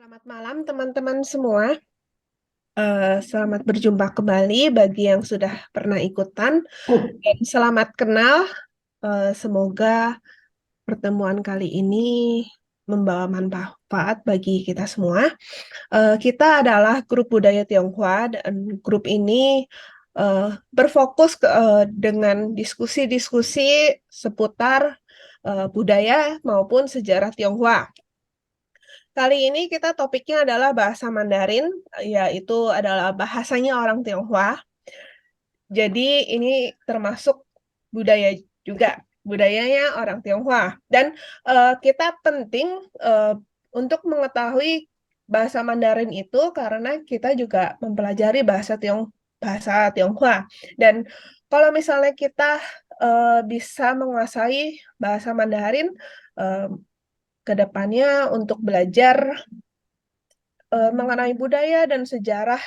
Selamat malam teman-teman semua. Selamat berjumpa kembali bagi yang sudah pernah ikutan dan selamat kenal. Semoga pertemuan kali ini membawa manfaat bagi kita semua. Kita adalah grup budaya Tionghoa dan grup ini berfokus dengan diskusi-diskusi seputar budaya maupun sejarah Tionghoa. Kali ini kita topiknya adalah bahasa Mandarin, yaitu adalah bahasanya orang Tionghoa. Jadi ini termasuk budaya juga, budayanya orang Tionghoa. Dan kita penting eh, untuk mengetahui bahasa Mandarin itu karena kita juga mempelajari bahasa Tionghoa. Dan kalau misalnya kita bisa menguasai bahasa Mandarin, eh, ke depannya untuk belajar mengenai budaya dan sejarah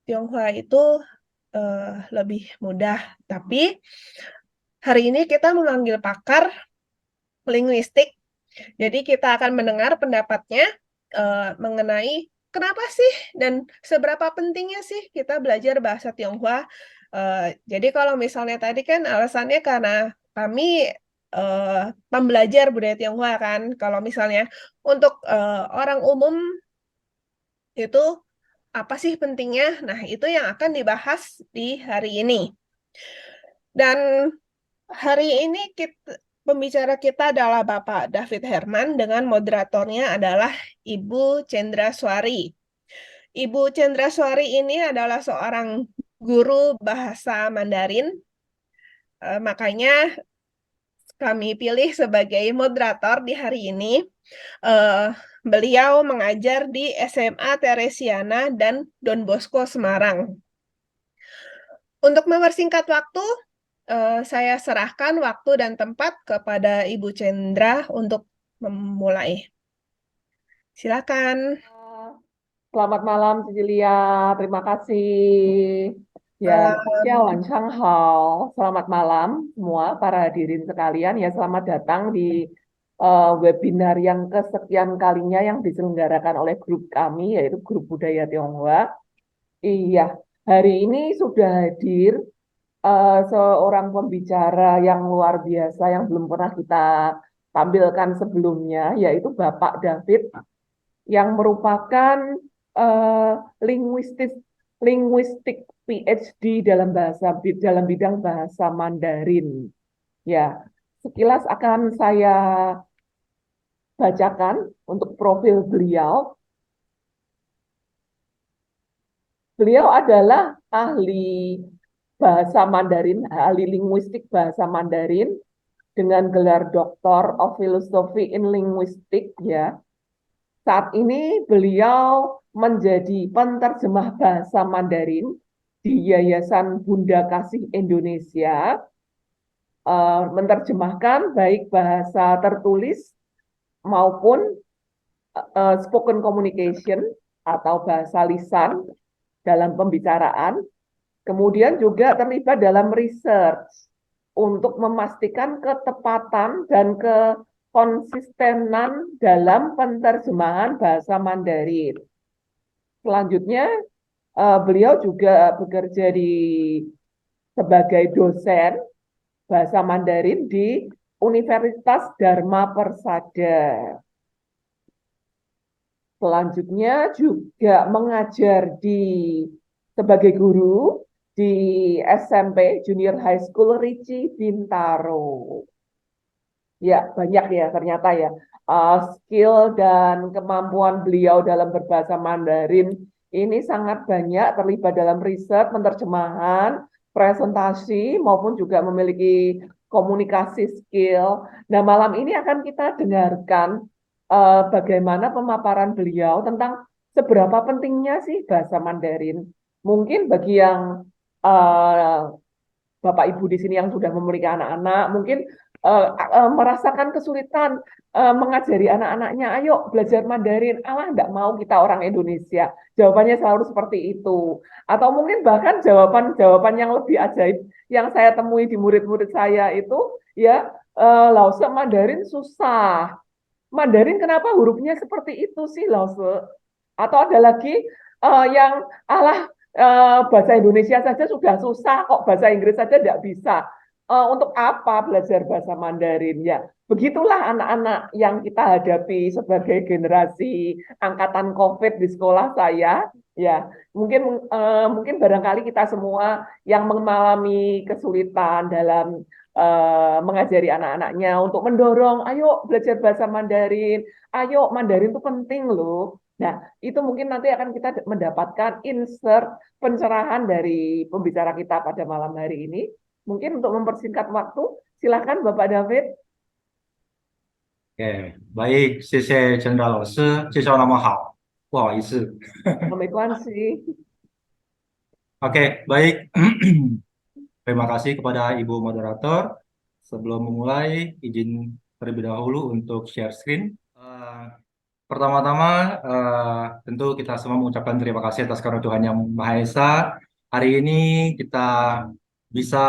Tionghoa itu eh, lebih mudah. Tapi hari ini kita memanggil pakar linguistik, jadi kita akan mendengar pendapatnya mengenai kenapa sih dan seberapa pentingnya sih kita belajar bahasa Tionghoa. Jadi kalau misalnya tadi kan alasannya karena kami eh, pembelajar budaya Tionghoa kan. Kalau misalnya untuk orang umum itu apa sih pentingnya? Nah, itu yang akan dibahas di hari ini. Dan hari ini pembicara kita adalah Bapak David Herman dengan moderatornya adalah Ibu Cendra Suari. Ibu Cendra Suari ini adalah seorang guru bahasa Mandarin, makanya kami pilih sebagai moderator di hari ini. Eh, Beliau mengajar di SMA Teresiana dan Don Bosco Semarang. Untuk mempersingkat waktu, saya serahkan waktu dan tempat kepada Ibu Cendra untuk memulai. Silakan. Selamat malam, Cecilia. Terima kasih. Ya, Malam. Selamat malam semua para hadirin sekalian. Ya, selamat datang di webinar yang kesekian kalinya yang diselenggarakan oleh grup kami, yaitu Grup Budaya Tionghoa. Iya, hari ini sudah hadir seorang pembicara yang luar biasa yang belum pernah kita tampilkan sebelumnya, yaitu Bapak David yang merupakan eh, linguistik linguistik PhD dalam bidang bahasa Mandarin. Ya, sekilas akan saya bacakan untuk profil beliau. Beliau adalah ahli linguistik bahasa Mandarin dengan gelar Doctor of Philosophy in Linguistics ya. Saat ini beliau menjadi penterjemah bahasa Mandarin di Yayasan Bunda Kasih Indonesia, menerjemahkan baik bahasa tertulis maupun spoken communication atau bahasa lisan dalam pembicaraan. Kemudian juga terlibat dalam research untuk memastikan ketepatan dan kekonsistenan dalam penerjemahan bahasa Mandarin. Selanjutnya, beliau juga bekerja sebagai dosen bahasa Mandarin di Universitas Dharma Persada. Selanjutnya juga mengajar sebagai guru di SMP Junior High School Ricci Bintaro. Ya, banyak ya ternyata ya. Skill dan kemampuan beliau dalam berbahasa Mandarin ini sangat banyak terlibat dalam riset, penerjemahan, presentasi, maupun juga memiliki komunikasi skill. Nah, malam ini akan kita dengarkan bagaimana pemaparan beliau tentang seberapa pentingnya sih bahasa Mandarin. Mungkin bagi yang uh, Bapak Ibu di sini yang sudah memiliki anak-anak, mungkin merasakan kesulitan mengajari anak-anaknya, ayo belajar Mandarin. Allah enggak mau kita orang Indonesia. Jawabannya selalu seperti itu. Atau mungkin bahkan jawaban-jawaban yang lebih ajaib yang saya temui di murid-murid saya itu, ya, Lause Mandarin susah. Mandarin kenapa hurufnya seperti itu sih, Lause? Atau ada lagi yang alah bahasa Indonesia saja sudah susah, kok bahasa Inggris saja tidak bisa. Untuk apa belajar bahasa Mandarin? Ya, begitulah anak-anak yang kita hadapi sebagai generasi angkatan COVID di sekolah saya. Ya, mungkin barangkali kita semua yang mengalami kesulitan dalam mengajari anak-anaknya untuk mendorong, ayo belajar bahasa Mandarin, ayo Mandarin itu penting loh. Nah, itu mungkin nanti akan kita mendapatkan insert pencerahan dari pembicara kita pada malam hari ini. Mungkin untuk mempersingkat waktu, silakan Bapak David. 哎，baik，谢谢陈达老师介绍那么好，不好意思。Wabarakatuh. Oke, baik. Terima kasih kepada Ibu Moderator. Sebelum memulai, izin terlebih dahulu untuk share screen. Pertama-tama, tentu kita semua mengucapkan terima kasih atas karunia Tuhan Yang Maha Esa. Hari ini kita bisa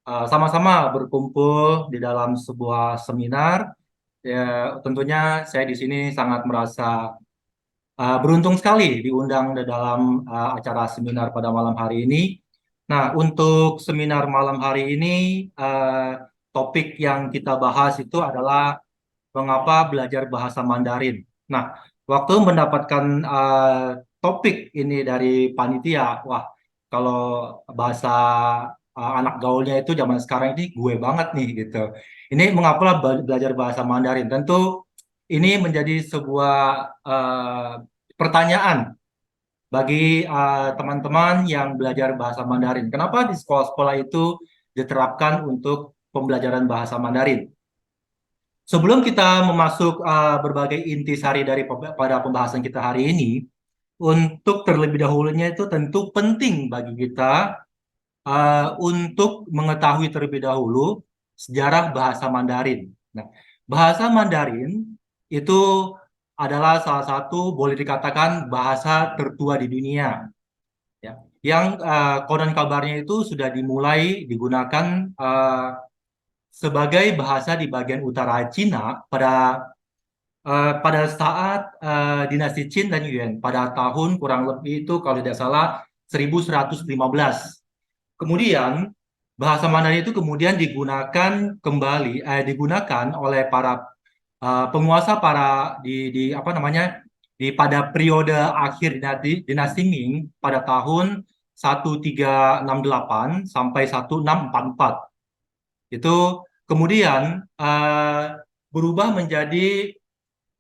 sama-sama berkumpul di dalam sebuah seminar. Ya, tentunya saya di sini sangat merasa beruntung sekali diundang di dalam acara seminar pada malam hari ini. Nah, untuk seminar malam hari ini, topik yang kita bahas itu adalah mengapa belajar bahasa Mandarin. Nah, waktu mendapatkan topik ini dari panitia, wah, kalau bahasa anak gaulnya itu zaman sekarang ini gue banget nih gitu. Ini mengapa belajar bahasa Mandarin? Tentu ini menjadi sebuah pertanyaan bagi teman-teman yang belajar bahasa Mandarin. Kenapa di sekolah-sekolah itu diterapkan untuk pembelajaran bahasa Mandarin? Sebelum kita memasuk berbagai intisari pada pembahasan kita hari ini, untuk terlebih dahulunya itu tentu penting bagi kita untuk mengetahui terlebih dahulu sejarah bahasa Mandarin. Nah, bahasa Mandarin itu adalah salah satu boleh dikatakan bahasa tertua di dunia, ya. Yang konon kabarnya itu sudah dimulai digunakan sebagai bahasa di bagian utara Cina pada saat dinasti Qin dan Yuan pada tahun kurang lebih itu kalau tidak salah 1115. Kemudian bahasa Mandarin itu kemudian digunakan oleh para penguasa di apa namanya pada periode akhir dinasti Ming pada tahun 1368 sampai 1644. Itu kemudian berubah menjadi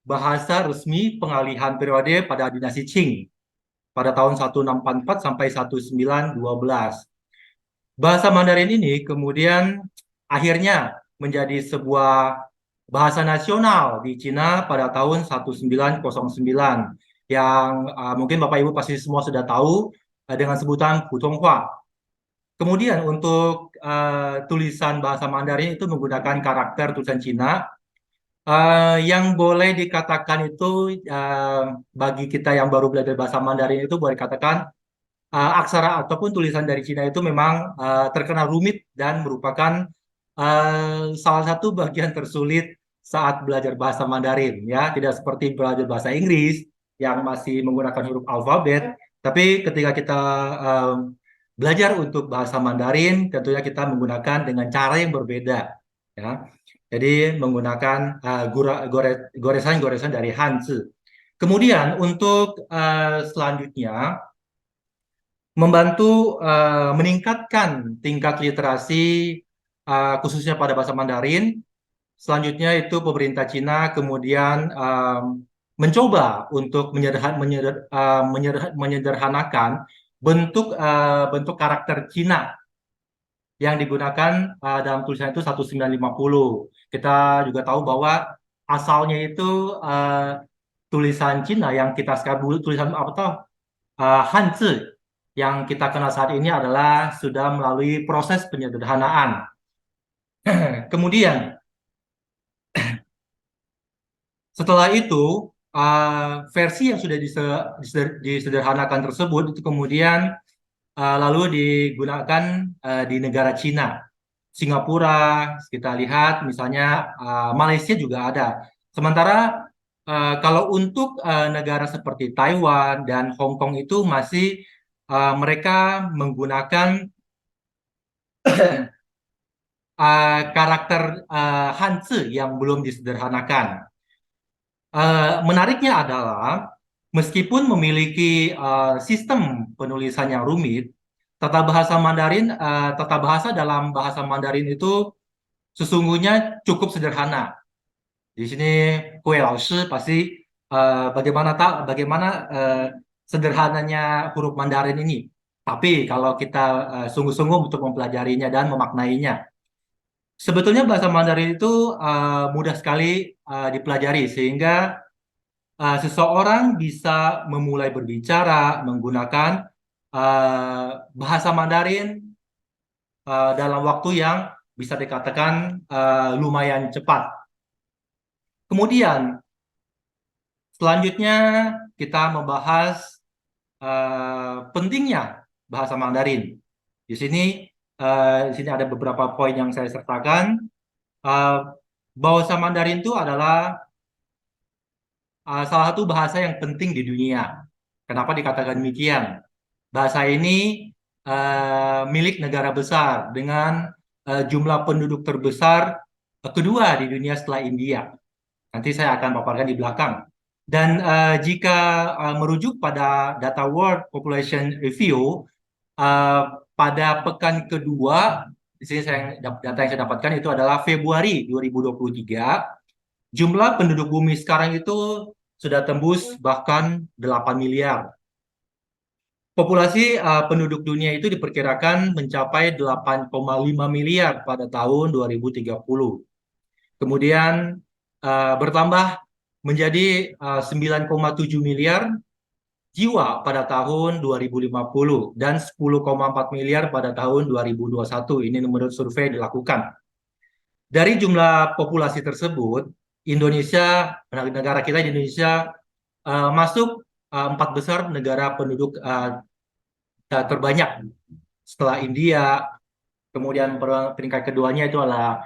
bahasa resmi pengalihan periode pada dinasti Qing pada tahun 1644 sampai 1912. Bahasa Mandarin ini kemudian akhirnya menjadi sebuah bahasa nasional di Cina pada tahun 1909 yang mungkin Bapak Ibu pasti semua sudah tahu dengan sebutan Putonghua. Kemudian untuk tulisan bahasa Mandarin itu menggunakan karakter tulisan Cina yang boleh dikatakan itu bagi kita yang baru belajar bahasa Mandarin itu boleh dikatakan aksara ataupun tulisan dari Cina itu memang terkenal rumit dan merupakan salah satu bagian tersulit saat belajar bahasa Mandarin, ya. Tidak seperti belajar bahasa Inggris yang masih menggunakan huruf alfabet, tapi ketika kita belajar untuk bahasa Mandarin, tentunya kita menggunakan dengan cara yang berbeda, ya. Jadi menggunakan goresan-goresan dari Hanzi. Kemudian untuk selanjutnya membantu meningkatkan tingkat literasi khususnya pada bahasa Mandarin. Selanjutnya itu pemerintah Cina kemudian mencoba untuk menyederhanakan bentuk karakter Cina yang digunakan dalam tulisan itu 1950. Kita juga tahu bahwa asalnya itu tulisan Cina yang kita sekarang dulu tulisan apa toh Hanzi yang kita kenal saat ini adalah sudah melalui proses penyederhanaan. Kemudian setelah itu versi yang sudah disederhanakan tersebut itu kemudian lalu digunakan di negara Cina, Singapura, kita lihat misalnya Malaysia juga ada. Sementara kalau untuk negara seperti Taiwan dan Hong Kong itu masih mereka menggunakan karakter Hanzi yang belum disederhanakan. Menariknya adalah meskipun memiliki sistem penulisan yang rumit, tata bahasa dalam bahasa Mandarin itu sesungguhnya cukup sederhana. Di sini Kue Laoshi pasti bagaimana sederhananya huruf Mandarin ini. Tapi kalau kita sungguh-sungguh untuk mempelajarinya dan memaknainya, sebetulnya bahasa Mandarin itu mudah sekali dipelajari sehingga seseorang bisa memulai berbicara menggunakan bahasa Mandarin dalam waktu yang bisa dikatakan lumayan cepat. Kemudian selanjutnya kita membahas pentingnya bahasa Mandarin. Di sini ada beberapa poin yang saya sertakan. Bahasa Mandarin itu adalah salah satu bahasa yang penting di dunia. Kenapa dikatakan demikian? Bahasa ini milik negara besar dengan jumlah penduduk terbesar kedua di dunia setelah India. Nanti saya akan paparkan di belakang. Dan jika merujuk pada data World Population Review, pada pekan kedua, di sini data yang saya dapatkan itu adalah Februari 2023, jumlah penduduk bumi sekarang itu sudah tembus bahkan 8 miliar. Populasi penduduk dunia itu diperkirakan mencapai 8,5 miliar pada tahun 2030. Kemudian bertambah menjadi 9,7 miliar jiwa pada tahun 2050 dan 10,4 miliar pada tahun 2021. Ini menurut survei dilakukan. Dari jumlah populasi tersebut, Indonesia, negara kita Indonesia masuk 4 besar negara penduduk terbanyak setelah India. Kemudian peringkat keduanya itu adalah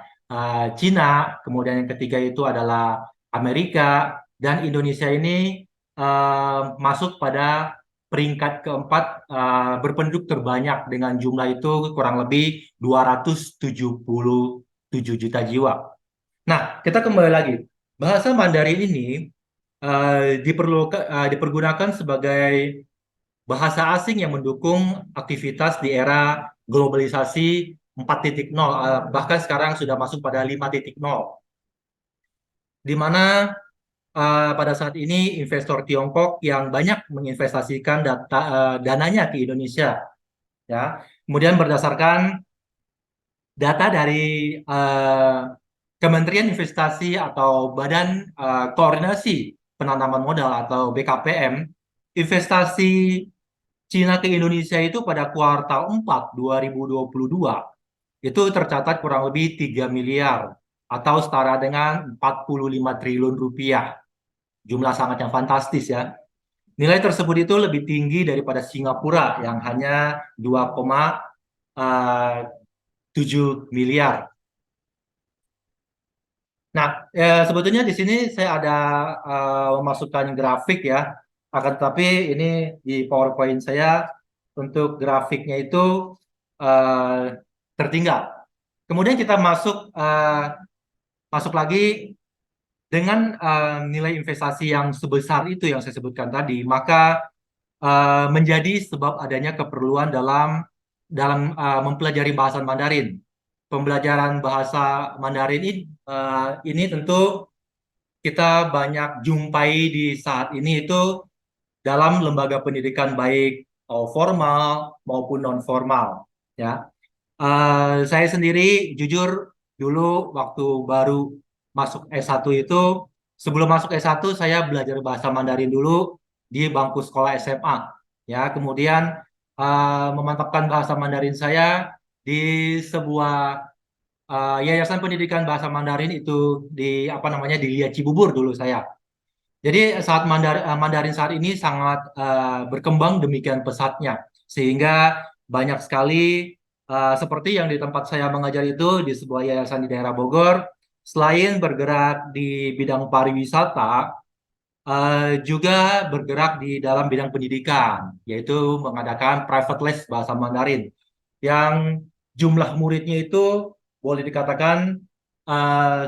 Cina, kemudian yang ketiga itu adalah Amerika, dan Indonesia ini masuk pada peringkat keempat berpenduduk terbanyak dengan jumlah itu kurang lebih 277 juta jiwa. Nah, kita kembali lagi. Bahasa Mandarin ini dipergunakan sebagai bahasa asing yang mendukung aktivitas di era globalisasi 4.0, bahkan sekarang sudah masuk pada 5.0, di mana pada saat ini investor Tiongkok yang banyak menginvestasikan dananya ke Indonesia, ya. Kemudian berdasarkan data dari Kementerian Investasi atau Badan Koordinasi Penanaman Modal atau BKPM, investasi Cina ke Indonesia itu pada kuartal 4 2022 itu tercatat kurang lebih 3 miliar atau setara dengan 45 triliun rupiah. Jumlah sangat yang fantastis ya. Nilai tersebut itu lebih tinggi daripada Singapura yang hanya 2,7 miliar. Nah, sebetulnya di sini saya ada memasukkan grafik ya. Akan tetapi ini di PowerPoint saya untuk grafiknya itu tertinggal. Kemudian kita masuk lagi dengan nilai investasi yang sebesar itu yang saya sebutkan tadi, maka menjadi sebab adanya keperluan dalam mempelajari bahasa Mandarin. Pembelajaran bahasa Mandarin ini tentu kita banyak jumpai di saat ini itu dalam lembaga pendidikan baik formal maupun non formal, ya. Saya sendiri jujur dulu waktu baru masuk S1 itu, sebelum masuk S1 saya belajar bahasa Mandarin dulu di bangku sekolah SMA, ya. Kemudian memantapkan bahasa Mandarin saya di sebuah yayasan pendidikan bahasa Mandarin itu di Lia Cibubur dulu saya. Jadi saat Mandarin saat ini sangat berkembang demikian pesatnya, sehingga banyak sekali seperti yang di tempat saya mengajar itu di sebuah yayasan di daerah Bogor, selain bergerak di bidang pariwisata, juga bergerak di dalam bidang pendidikan, yaitu mengadakan private les bahasa Mandarin yang jumlah muridnya itu boleh dikatakan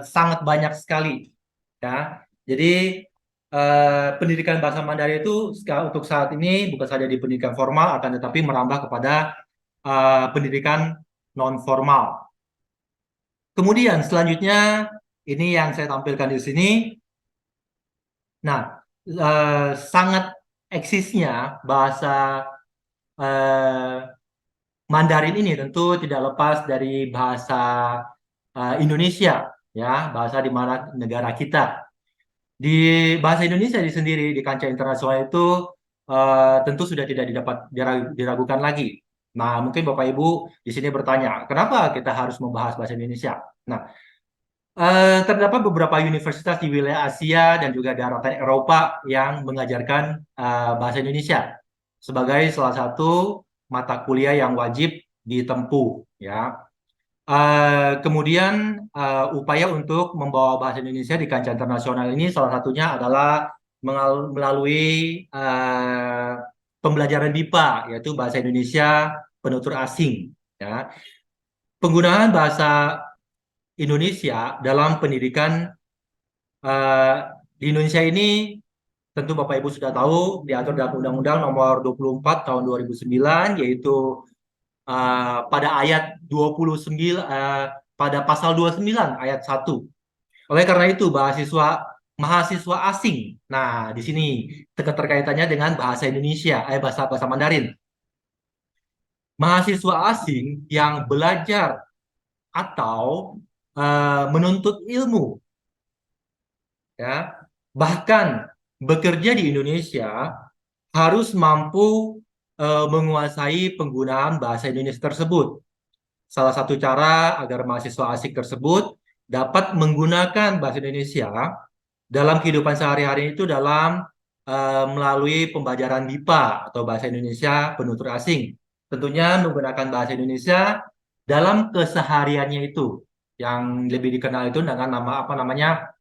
sangat banyak sekali, ya. Jadi pendidikan bahasa Mandarin itu untuk saat ini bukan saja di pendidikan formal, akan tetapi merambah kepada pendidikan non formal. Kemudian selanjutnya ini yang saya tampilkan di sini. Nah, sangat eksisnya bahasa eh, Mandarin ini tentu tidak lepas dari bahasa Indonesia, ya, bahasa di mana negara kita. Di bahasa Indonesia di sendiri di kancah internasional itu tentu sudah tidak diragukan lagi. Nah, mungkin Bapak Ibu di sini bertanya, kenapa kita harus membahas bahasa Indonesia? Nah, terdapat beberapa universitas di wilayah Asia dan juga daratan Eropa yang mengajarkan bahasa Indonesia sebagai salah satu mata kuliah yang wajib ditempuh, ya. Kemudian upaya untuk membawa bahasa Indonesia di kancah internasional ini salah satunya adalah melalui pembelajaran BIPA, yaitu bahasa Indonesia penutur asing, ya. Penggunaan bahasa Indonesia dalam pendidikan eh, di Indonesia ini tentu Bapak Ibu sudah tahu diatur dalam Undang-Undang Nomor 24 Tahun 2009, yaitu pada ayat 29 pada pasal 29 ayat 1. Oleh karena itu mahasiswa asing. Nah, di sini keterkaitannya dengan bahasa Indonesia, bahasa bahasa Mandarin. Mahasiswa asing yang belajar atau menuntut ilmu, ya, bahkan bekerja di Indonesia harus mampu menguasai penggunaan bahasa Indonesia tersebut. Salah satu cara agar mahasiswa asing tersebut dapat menggunakan bahasa Indonesia dalam kehidupan sehari-hari itu dalam melalui pembelajaran BIPA atau bahasa Indonesia penutur asing. Tentunya menggunakan bahasa Indonesia dalam kesehariannya itu yang lebih dikenal itu dengan nama apa namanya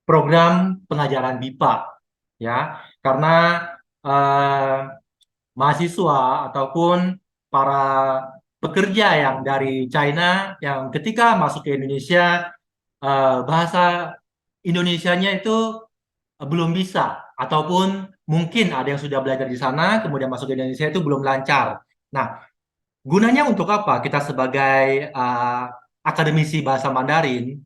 program pengajaran BIPA, ya, karena eh, mahasiswa ataupun para pekerja yang dari China yang ketika masuk ke Indonesia bahasa Indonesianya itu belum bisa ataupun mungkin ada yang sudah belajar di sana kemudian masuk ke Indonesia itu belum lancar. Nah, gunanya untuk apa? Kita sebagai akademisi bahasa Mandarin,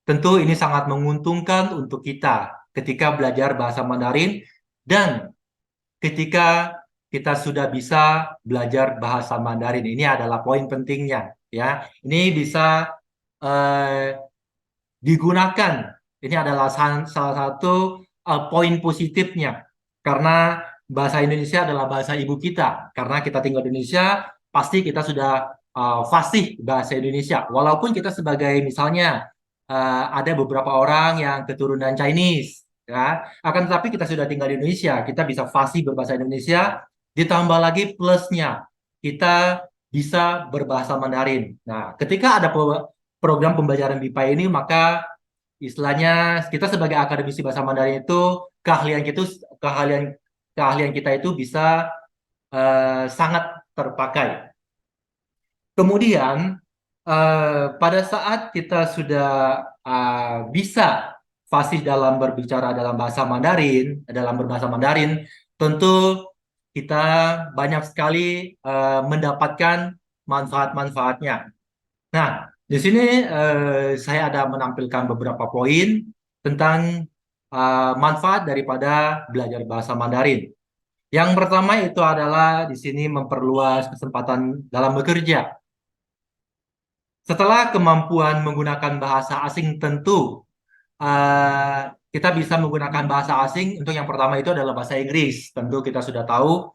tentu ini sangat menguntungkan untuk kita ketika belajar bahasa Mandarin dan ketika kita sudah bisa belajar bahasa Mandarin. Ini adalah poin pentingnya, ya. Ini bisa eh, digunakan. Ini adalah salah satu poin positifnya karena bahasa Indonesia adalah bahasa ibu kita. Karena kita tinggal di Indonesia, pasti kita sudah fasih bahasa Indonesia. Walaupun kita sebagai misalnya ada beberapa orang yang keturunan Chinese, ya, akan tetapi kita sudah tinggal di Indonesia, kita bisa fasih berbahasa Indonesia. Ditambah lagi plusnya, kita bisa berbahasa Mandarin. Nah, ketika ada program pembelajaran BIPA ini, maka istilahnya kita sebagai akademisi bahasa Mandarin itu keahlian kita keahlian keahlian kita itu bisa sangat terpakai. Kemudian pada saat kita sudah bisa fasih dalam berbicara dalam bahasa Mandarin, dalam berbahasa Mandarin, tentu kita banyak sekali mendapatkan manfaat-manfaatnya. Nah, di sini saya ada menampilkan beberapa poin tentang manfaat daripada belajar bahasa Mandarin. Yang pertama itu adalah di sini memperluas kesempatan dalam bekerja. Setelah kemampuan menggunakan bahasa asing tentu kita bisa menggunakan bahasa asing untuk yang pertama itu adalah bahasa Inggris. Tentu kita sudah tahu.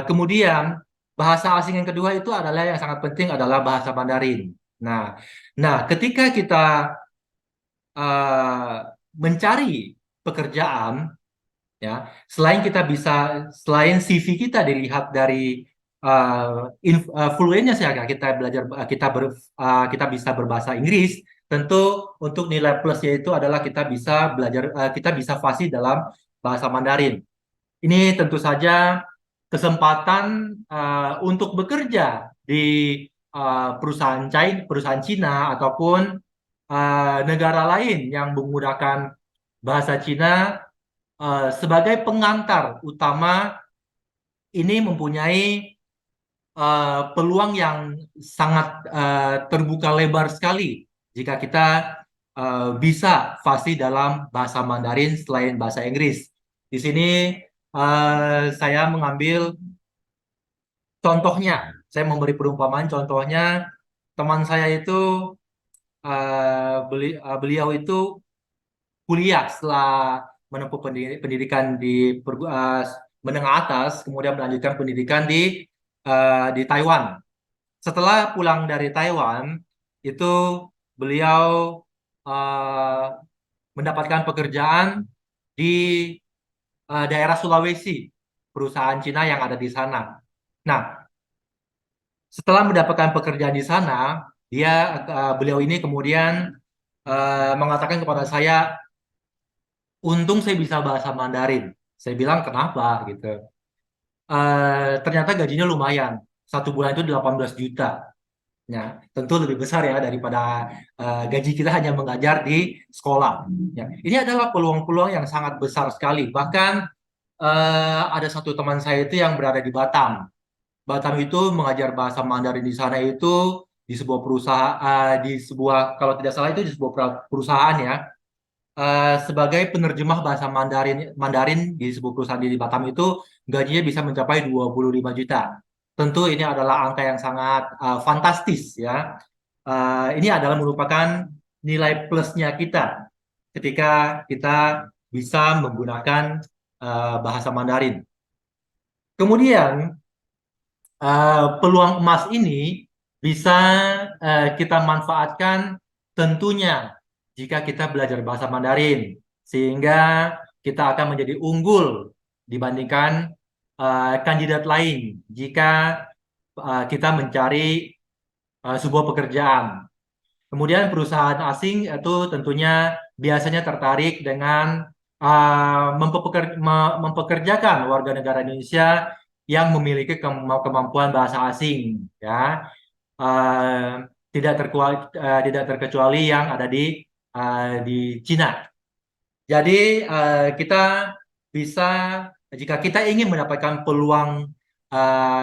Kemudian bahasa asing yang kedua itu adalah yang sangat penting adalah bahasa Mandarin. Nah, ketika kita mencari pekerjaan, ya, selain CV kita dilihat dari fluennya, kita belajar kita bisa berbahasa Inggris, Tentu untuk nilai plusnya itu adalah kita bisa belajar, kita bisa fasih dalam bahasa Mandarin. Ini tentu saja kesempatan untuk bekerja di perusahaan Cina ataupun negara lain yang menggunakan bahasa Cina sebagai pengantar utama, ini mempunyai peluang yang sangat terbuka lebar sekali jika kita bisa fasih dalam bahasa Mandarin selain bahasa Inggris. Di sini saya mengambil contohnya, saya memberi perumpamaan. Contohnya, teman saya itu beliau itu kuliah setelah menempuh pendidikan di menengah atas, kemudian melanjutkan pendidikan di Taiwan. Setelah pulang dari Taiwan, itu beliau uh, mendapatkan pekerjaan di daerah Sulawesi, perusahaan Cina yang ada di sana. Nah, setelah mendapatkan pekerjaan di sana, beliau ini kemudian mengatakan kepada saya, untung saya bisa bahasa Mandarin. Saya bilang kenapa gitu. Ternyata gajinya lumayan. Satu bulan itu 18 juta. Ya, tentu lebih besar ya daripada gaji kita hanya mengajar di sekolah. Ya, ini adalah peluang-peluang yang sangat besar sekali. Bahkan ada satu teman saya itu yang berada di Batam. Batam itu mengajar bahasa Mandarin di sana itu di sebuah perusahaan, kalau tidak salah itu di sebuah perusahaan ya, sebagai penerjemah bahasa Mandarin Mandarin di sebuah perusahaan di Batam itu gajinya bisa mencapai 25 juta. Tentu ini adalah angka yang sangat fantastis ya. Ini adalah merupakan nilai plusnya kita ketika kita bisa menggunakan bahasa Mandarin. Kemudian peluang emas ini bisa kita manfaatkan tentunya jika kita belajar bahasa Mandarin, sehingga kita akan menjadi unggul dibandingkan kandidat lain jika kita mencari sebuah pekerjaan. Kemudian perusahaan asing itu tentunya biasanya tertarik dengan mempekerjakan warga negara Indonesia yang memiliki kemampuan bahasa asing, ya. Tidak terkecuali yang ada di Cina. Jadi kita bisa, jika kita ingin mendapatkan peluang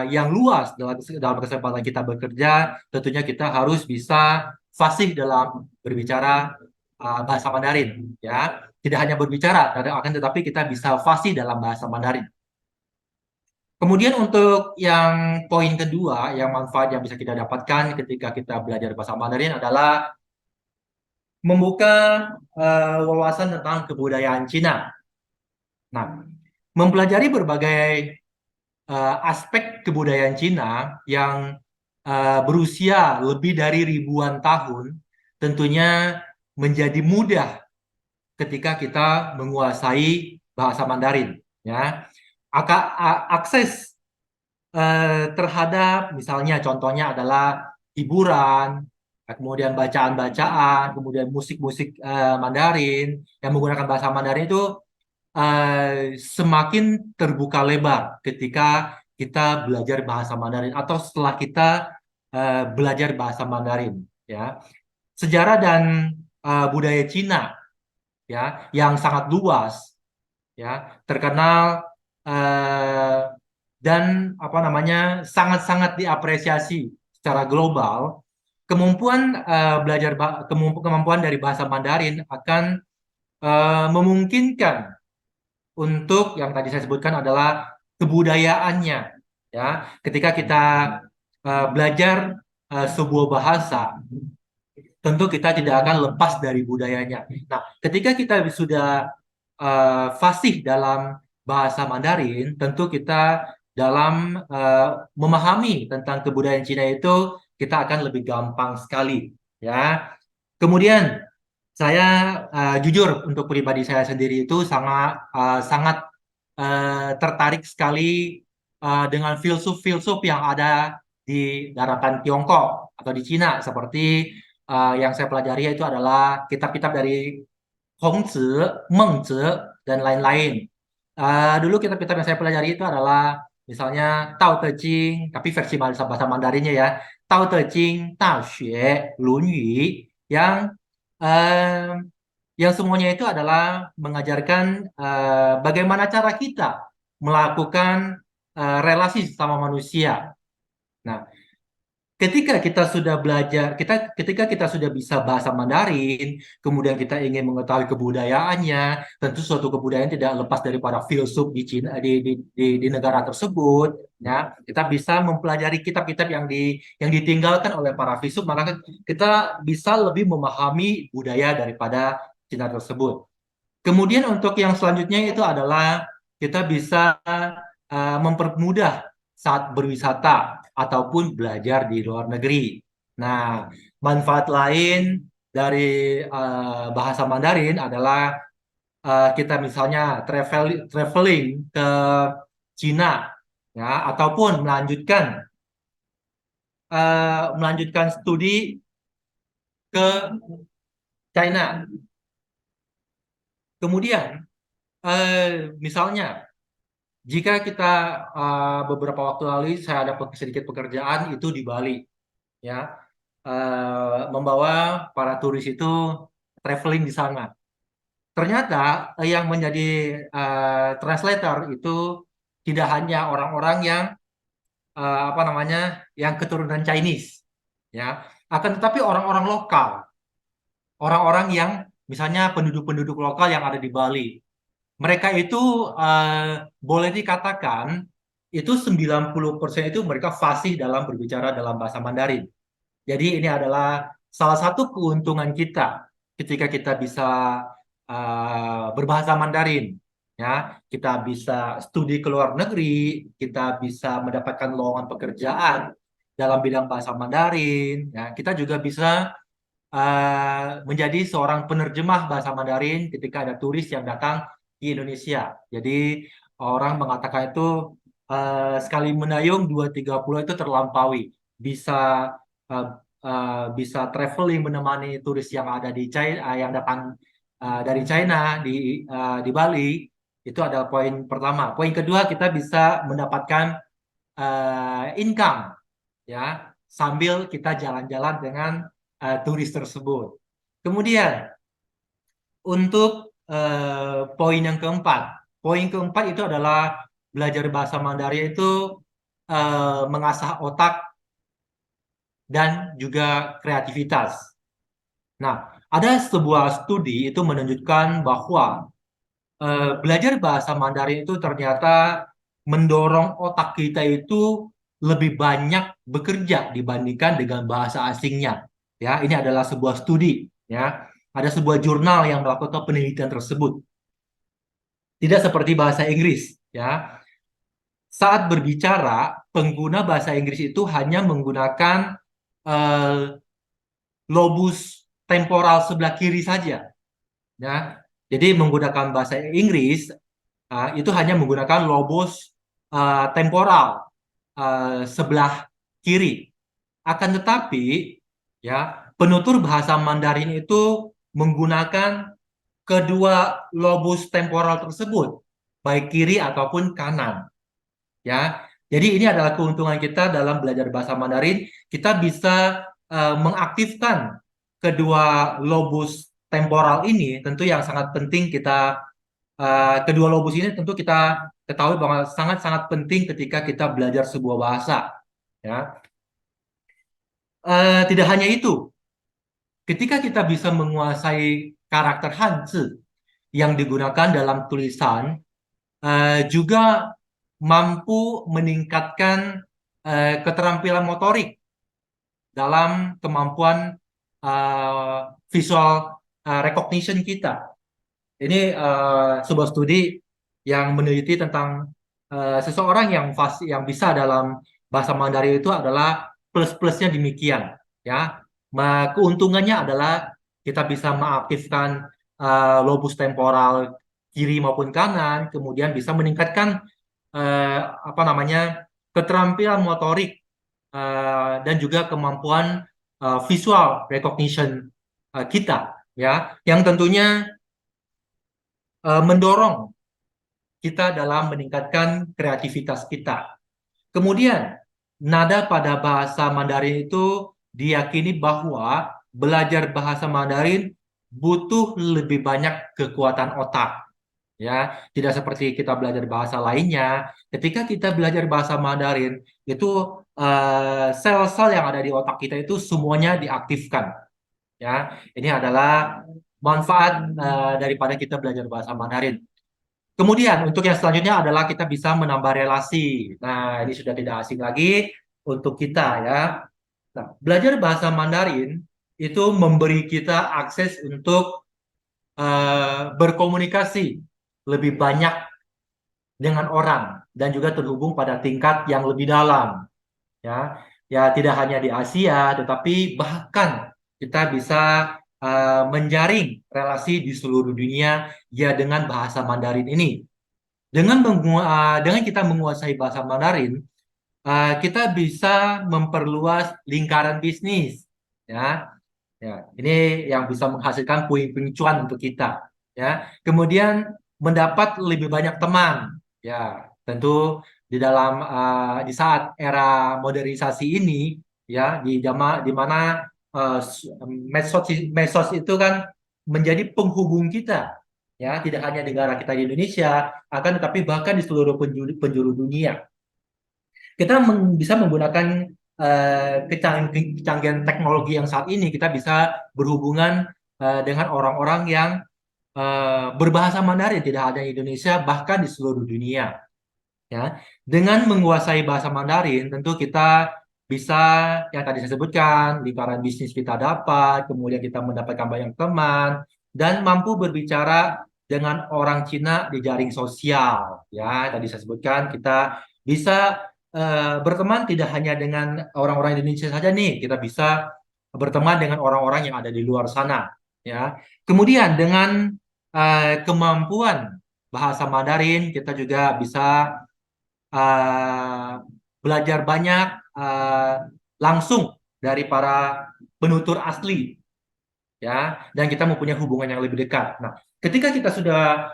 yang luas dalam kesempatan kita bekerja, tentunya kita harus bisa fasih dalam berbicara bahasa Mandarin, ya. Tidak hanya berbicara, akan tetapi kita bisa fasih dalam bahasa Mandarin. Kemudian untuk yang poin kedua, yang manfaat yang bisa kita dapatkan ketika kita belajar bahasa Mandarin adalah membuka wawasan tentang kebudayaan Cina. Nah, mempelajari berbagai aspek kebudayaan Cina yang berusia lebih dari ribuan tahun, tentunya menjadi mudah ketika kita menguasai bahasa Mandarin. Ya, akses terhadap misalnya contohnya adalah hiburan, kemudian bacaan-bacaan, kemudian musik-musik Mandarin yang menggunakan bahasa Mandarin itu semakin terbuka lebar ketika kita belajar bahasa Mandarin atau setelah kita belajar bahasa Mandarin, ya. Sejarah dan budaya Cina, ya, yang sangat luas, ya, terkenal dan apa namanya sangat-sangat diapresiasi secara global. Kemampuan dari bahasa Mandarin akan memungkinkan untuk yang tadi saya sebutkan adalah kebudayaannya, ya. Ketika kita belajar sebuah bahasa, tentu kita tidak akan lepas dari budayanya. Nah, ketika kita sudah fasih dalam bahasa Mandarin, tentu kita dalam memahami tentang kebudayaan Cina itu kita akan lebih gampang sekali, ya. Kemudian saya jujur untuk pribadi saya sendiri itu sangat tertarik sekali dengan filsuf-filsuf yang ada di daratan Tiongkok atau di Cina seperti yang saya pelajari itu adalah kitab-kitab dari Hongzi, Mengzi, dan lain-lain. Dulu kitab-kitab yang saya pelajari itu adalah misalnya Tao Te Ching, tapi versi bahasa Mandarinnya ya. Tao Te Ching, Da Xue, Lun Yu, yang eh, yang semuanya itu adalah mengajarkan bagaimana cara kita melakukan relasi sama manusia. Nah, ketika kita sudah belajar, ketika kita sudah bisa bahasa Mandarin, kemudian kita ingin mengetahui kebudayaannya, tentu suatu kebudayaan tidak lepas daripada filsuf di Cina, di negara tersebut. Ya, kita bisa mempelajari kitab-kitab yang ditinggalkan oleh para filsuf, maka kita bisa lebih memahami budaya daripada Cina tersebut. Kemudian untuk yang selanjutnya itu adalah kita bisa mempermudah saat berwisata ataupun belajar di luar negeri. Nah, manfaat lain dari bahasa Mandarin adalah kita misalnya traveling ke Cina, ya, ataupun melanjutkan studi ke China. Kemudian, misalnya jika kita beberapa waktu lalu saya ada sedikit pekerjaan itu di Bali, ya, membawa para turis itu traveling di sana. Ternyata yang menjadi translator itu tidak hanya orang-orang yang apa namanya, yang keturunan Chinese, ya, akan tetapi orang-orang lokal, orang-orang yang misalnya penduduk-penduduk lokal yang ada di Bali. Mereka itu boleh dikatakan itu 90% itu mereka fasih dalam berbicara dalam bahasa Mandarin. Jadi ini adalah salah satu keuntungan kita ketika kita bisa berbahasa Mandarin. Ya, kita bisa studi ke luar negeri, kita bisa mendapatkan lowongan pekerjaan dalam bidang bahasa Mandarin. Ya, kita juga bisa menjadi seorang penerjemah bahasa Mandarin ketika ada turis yang datang di Indonesia. Jadi orang mengatakan itu sekali mendayung 2-3 pulau itu terlampaui. Bisa uh, bisa traveling menemani turis yang ada di China, yang datang dari China di Bali. Itu adalah poin pertama. Poin kedua, kita bisa mendapatkan income, ya, sambil kita jalan-jalan dengan turis tersebut. Kemudian untuk poin keempat itu adalah belajar bahasa Mandarin itu mengasah otak dan juga kreativitas. Nah, ada sebuah studi itu menunjukkan bahwa belajar bahasa Mandarin itu ternyata mendorong otak kita itu lebih banyak bekerja dibandingkan dengan bahasa asingnya. Ya, ini adalah sebuah studi. Ya, ada sebuah jurnal yang melakukan penelitian tersebut. Tidak seperti bahasa Inggris. Ya, saat berbicara, pengguna bahasa Inggris itu hanya menggunakan lobus temporal sebelah kiri saja. Ya, jadi menggunakan bahasa Inggris itu hanya menggunakan lobus temporal sebelah kiri. Akan tetapi, ya, penutur bahasa Mandarin itu menggunakan kedua lobus temporal tersebut, baik kiri ataupun kanan. Ya, jadi ini adalah keuntungan kita dalam belajar bahasa Mandarin. Kita bisa mengaktifkan kedua lobus temporal ini, tentu yang sangat penting kita kedua lobus ini tentu kita ketahui bahwa sangat-sangat penting ketika kita belajar sebuah bahasa. Ya, tidak hanya itu, ketika kita bisa menguasai karakter Hanzi yang digunakan dalam tulisan, juga mampu meningkatkan keterampilan motorik dalam kemampuan visual recognition kita. Ini sebuah studi yang meneliti tentang seseorang yang bisa dalam bahasa Mandarin itu adalah plus-plusnya demikian, ya. Keuntungannya adalah kita bisa mengaktifkan lobus temporal kiri maupun kanan, kemudian bisa meningkatkan apa namanya, keterampilan motorik dan juga kemampuan visual recognition kita, ya, yang tentunya mendorong kita dalam meningkatkan kreativitas kita. Kemudian, nada pada bahasa Mandarin itu diyakini bahwa belajar bahasa Mandarin butuh lebih banyak kekuatan otak. Ya, tidak seperti kita belajar bahasa lainnya. Ketika kita belajar bahasa Mandarin, itu sel-sel yang ada di otak kita itu semuanya diaktifkan. Ya, ini adalah manfaat daripada kita belajar bahasa Mandarin. Kemudian untuk yang selanjutnya adalah kita bisa menambah relasi. Nah, ini sudah tidak asing lagi untuk kita ya. Nah, belajar bahasa Mandarin itu memberi kita akses untuk berkomunikasi lebih banyak dengan orang dan juga terhubung pada tingkat yang lebih dalam. Ya, ya tidak hanya di Asia, tetapi bahkan kita bisa menjaring relasi di seluruh dunia ya dengan bahasa Mandarin ini. Dengan kita menguasai bahasa Mandarin, kita bisa memperluas lingkaran bisnis, ya. Ya, ini yang bisa menghasilkan puing-puing cuan untuk kita, ya. Kemudian mendapat lebih banyak teman, ya. Tentu di saat era modernisasi ini, ya, di mana medsos itu kan menjadi penghubung kita, ya, tidak hanya negara kita di Indonesia, akan tetapi bahkan di seluruh penjuru dunia. Kita bisa menggunakan kecanggihan teknologi yang saat ini, kita bisa berhubungan dengan orang-orang yang berbahasa Mandarin, tidak hanya di Indonesia, bahkan di seluruh dunia. Ya, dengan menguasai bahasa Mandarin, tentu kita bisa yang tadi saya sebutkan, lingkaran bisnis kita dapat, kemudian kita mendapatkan banyak teman, dan mampu berbicara dengan orang Cina di jaring sosial. Ya, tadi saya sebutkan kita bisa berteman tidak hanya dengan orang-orang Indonesia saja nih, kita bisa berteman dengan orang-orang yang ada di luar sana. Ya, kemudian dengan kemampuan bahasa Mandarin, kita juga bisa belajar banyak langsung dari para penutur asli, ya, dan kita mempunyai hubungan yang lebih dekat. Nah, ketika kita sudah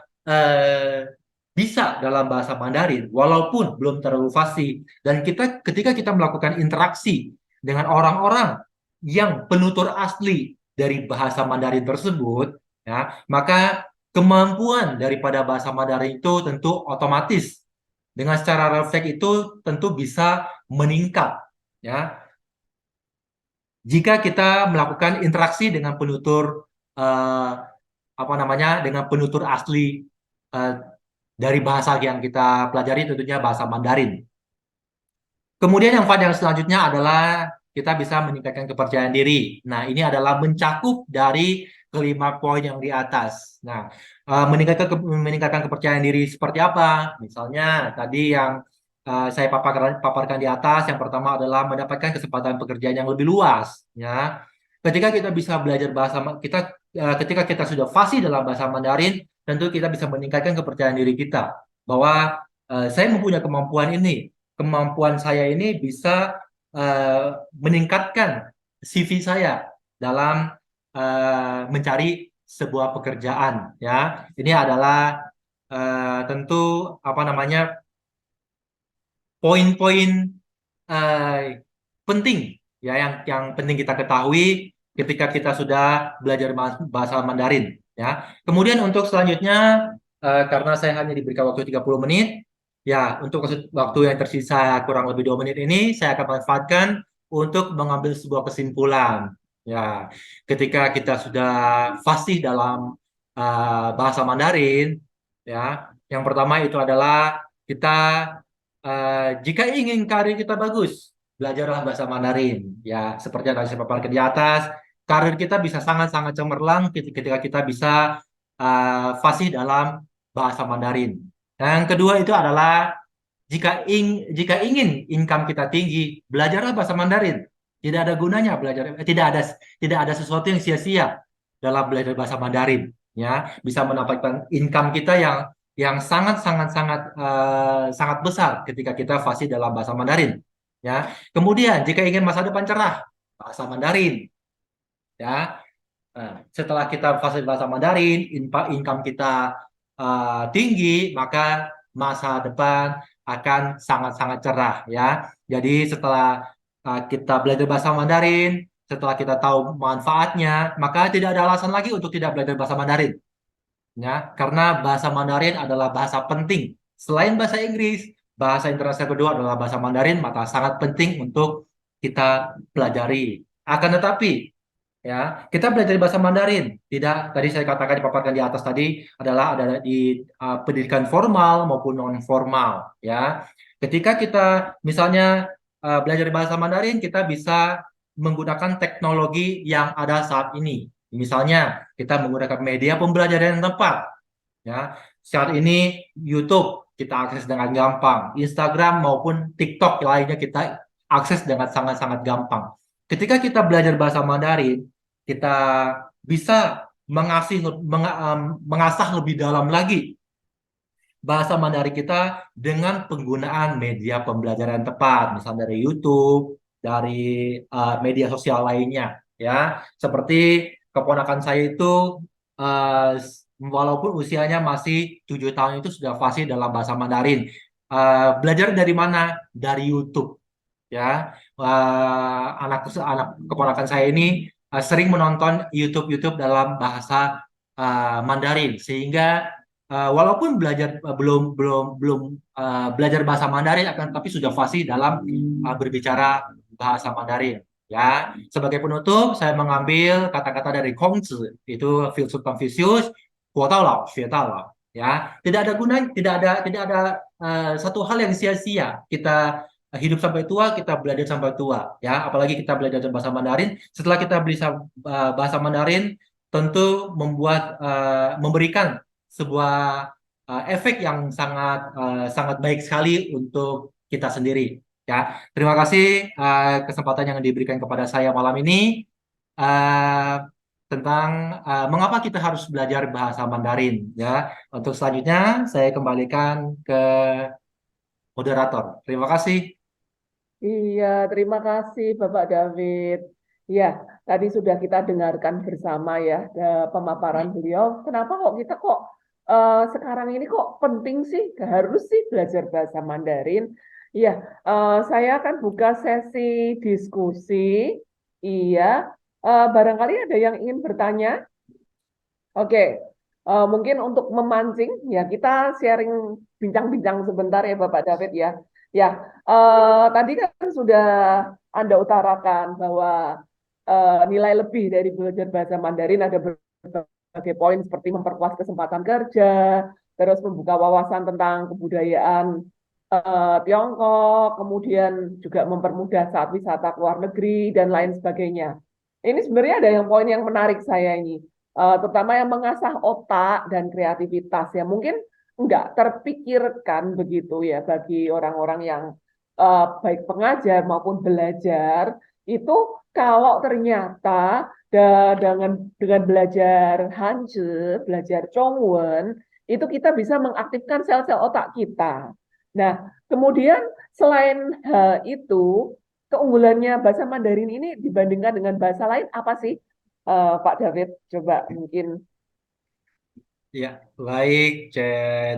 bisa dalam bahasa Mandarin, walaupun belum terlalu fasih, dan ketika kita melakukan interaksi dengan orang-orang yang penutur asli dari bahasa Mandarin tersebut, ya, maka kemampuan daripada bahasa Mandarin itu tentu otomatis dengan secara refleks itu tentu bisa meningkat, ya, jika kita melakukan interaksi dengan penutur dengan penutur asli eh, dari bahasa yang kita pelajari, tentunya bahasa Mandarin. Kemudian yang selanjutnya adalah kita bisa meningkatkan kepercayaan diri. Nah, ini adalah mencakup dari kelima poin yang di atas. Nah, meningkatkan kepercayaan diri seperti apa? Misalnya tadi yang saya paparkan di atas, yang pertama adalah mendapatkan kesempatan pekerjaan yang lebih luas. Ya, ketika kita bisa belajar ketika kita sudah fasih dalam bahasa Mandarin, tentu kita bisa meningkatkan kepercayaan diri kita bahwa saya mempunyai kemampuan ini. Kemampuan saya ini bisa meningkatkan CV saya dalam mencari sebuah pekerjaan, ya. Ini adalah tentu poin-poin penting, ya, yang penting kita ketahui ketika kita sudah belajar bahasa Mandarin, ya. Kemudian untuk selanjutnya, karena saya hanya diberikan waktu 30 menit, ya, untuk waktu yang tersisa kurang lebih 2 menit ini saya akan manfaatkan untuk mengambil sebuah kesimpulan. Ya, ketika kita sudah fasih dalam bahasa Mandarin, ya, yang pertama itu adalah kita jika ingin karir kita bagus, belajarlah bahasa Mandarin. Ya, seperti yang tadi saya paparkan di atas, karir kita bisa sangat-sangat cemerlang ketika kita bisa fasih dalam bahasa Mandarin. Yang kedua itu adalah jika ingin income kita tinggi, belajarlah bahasa Mandarin. Tidak ada gunanya belajar, tidak ada sesuatu yang sia-sia dalam belajar bahasa Mandarin. Ya, bisa mendapatkan income kita yang sangat besar ketika kita fasih dalam bahasa Mandarin. Ya, kemudian jika ingin masa depan cerah, bahasa Mandarin. Ya, setelah kita fasih bahasa Mandarin, income kita tinggi, maka masa depan akan sangat-sangat cerah ya. Jadi setelah kita belajar bahasa Mandarin, setelah kita tahu manfaatnya, maka tidak ada alasan lagi untuk tidak belajar bahasa Mandarin ya, karena bahasa Mandarin adalah bahasa penting. Selain bahasa Inggris, bahasa internasional kedua adalah bahasa Mandarin, maka sangat penting untuk kita pelajari. Akan tetapi ya, kita belajar bahasa Mandarin. Tidak, tadi saya katakan dipaparkan di atas tadi adalah ada di pendidikan formal maupun non formal ya. Ketika kita misalnya belajar bahasa Mandarin, kita bisa menggunakan teknologi yang ada saat ini. Misalnya, kita menggunakan media pembelajaran yang tepat ya. Saat ini YouTube kita akses dengan gampang, Instagram maupun TikTok lainnya kita akses dengan sangat-sangat gampang. Ketika kita belajar bahasa Mandarin, kita bisa mengasah lebih dalam lagi bahasa Mandarin kita dengan penggunaan media pembelajaran tepat, misalnya dari YouTube, dari media sosial lainnya, ya. Seperti keponakan saya itu, walaupun usianya masih 7 tahun, itu sudah fasih dalam bahasa Mandarin. Belajar dari mana? Dari YouTube, ya. Anak keponakan saya ini sering menonton YouTube dalam bahasa Mandarin, sehingga walaupun belajar belum belajar bahasa Mandarin, akan tapi sudah fasih dalam berbicara bahasa Mandarin. Ya, sebagai penutup saya mengambil kata-kata dari Kongzi, itu filsuf Confucius, 活到老，学到老. Ya, tidak ada satu hal yang sia-sia. Kita hidup sampai tua, kita belajar sampai tua. Ya, apalagi kita belajar bahasa Mandarin. Setelah kita bisa bahasa Mandarin, tentu memberikan sebuah efek yang sangat baik sekali untuk kita sendiri. Ya, terima kasih kesempatan yang diberikan kepada saya malam ini uh, tentang mengapa kita harus belajar bahasa Mandarin. Ya, untuk selanjutnya saya kembalikan ke moderator. Terima kasih. Iya, terima kasih Bapak David. Ya, tadi sudah kita dengarkan bersama ya pemaparan beliau. Kenapa kok sekarang ini kok penting sih, harus sih belajar bahasa Mandarin? Iya, saya akan buka sesi diskusi. Iya, barangkali ada yang ingin bertanya. Oke, mungkin untuk memancing ya kita sharing bincang-bincang sebentar ya Bapak David ya. Ya, tadi kan sudah Anda utarakan bahwa nilai lebih dari belajar bahasa Mandarin ada berbagai poin seperti memperluas kesempatan kerja, terus membuka wawasan tentang kebudayaan Tiongkok, kemudian juga mempermudah saat wisata ke luar negeri dan lain sebagainya. Ini sebenarnya ada yang poin yang menarik saya ini, terutama yang mengasah otak dan kreativitas ya mungkin nggak terpikirkan begitu ya bagi orang-orang yang baik pengajar maupun belajar itu kalau ternyata dengan belajar Hanzi, belajar Zhongwen itu kita bisa mengaktifkan sel-sel otak kita. Nah, kemudian selain hal itu keunggulannya bahasa Mandarin ini dibandingkan dengan bahasa lain apa sih, Pak David? Coba mungkin. Ya, baik.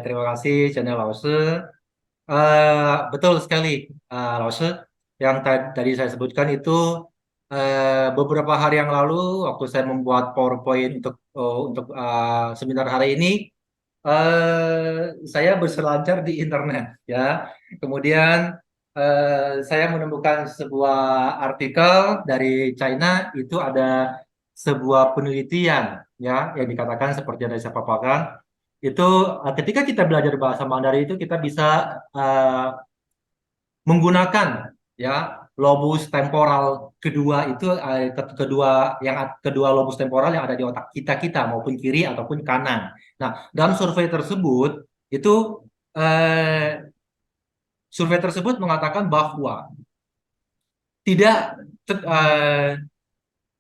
Terima kasih, Channel Lause. Betul sekali, Lause. Yang tadi saya sebutkan itu beberapa hari yang lalu, waktu saya membuat PowerPoint untuk seminar hari ini, saya berselancar di internet, ya. Kemudian saya menemukan sebuah artikel dari China, itu ada sebuah penelitian, ya, yang dikatakan seperti yang saya paparkan, itu ketika kita belajar bahasa Mandarin itu kita bisa menggunakan ya lobus temporal kedua itu kedua lobus temporal yang ada di otak kita maupun kiri ataupun kanan. Nah, dalam itu eh, survei tersebut mengatakan bahwa tidak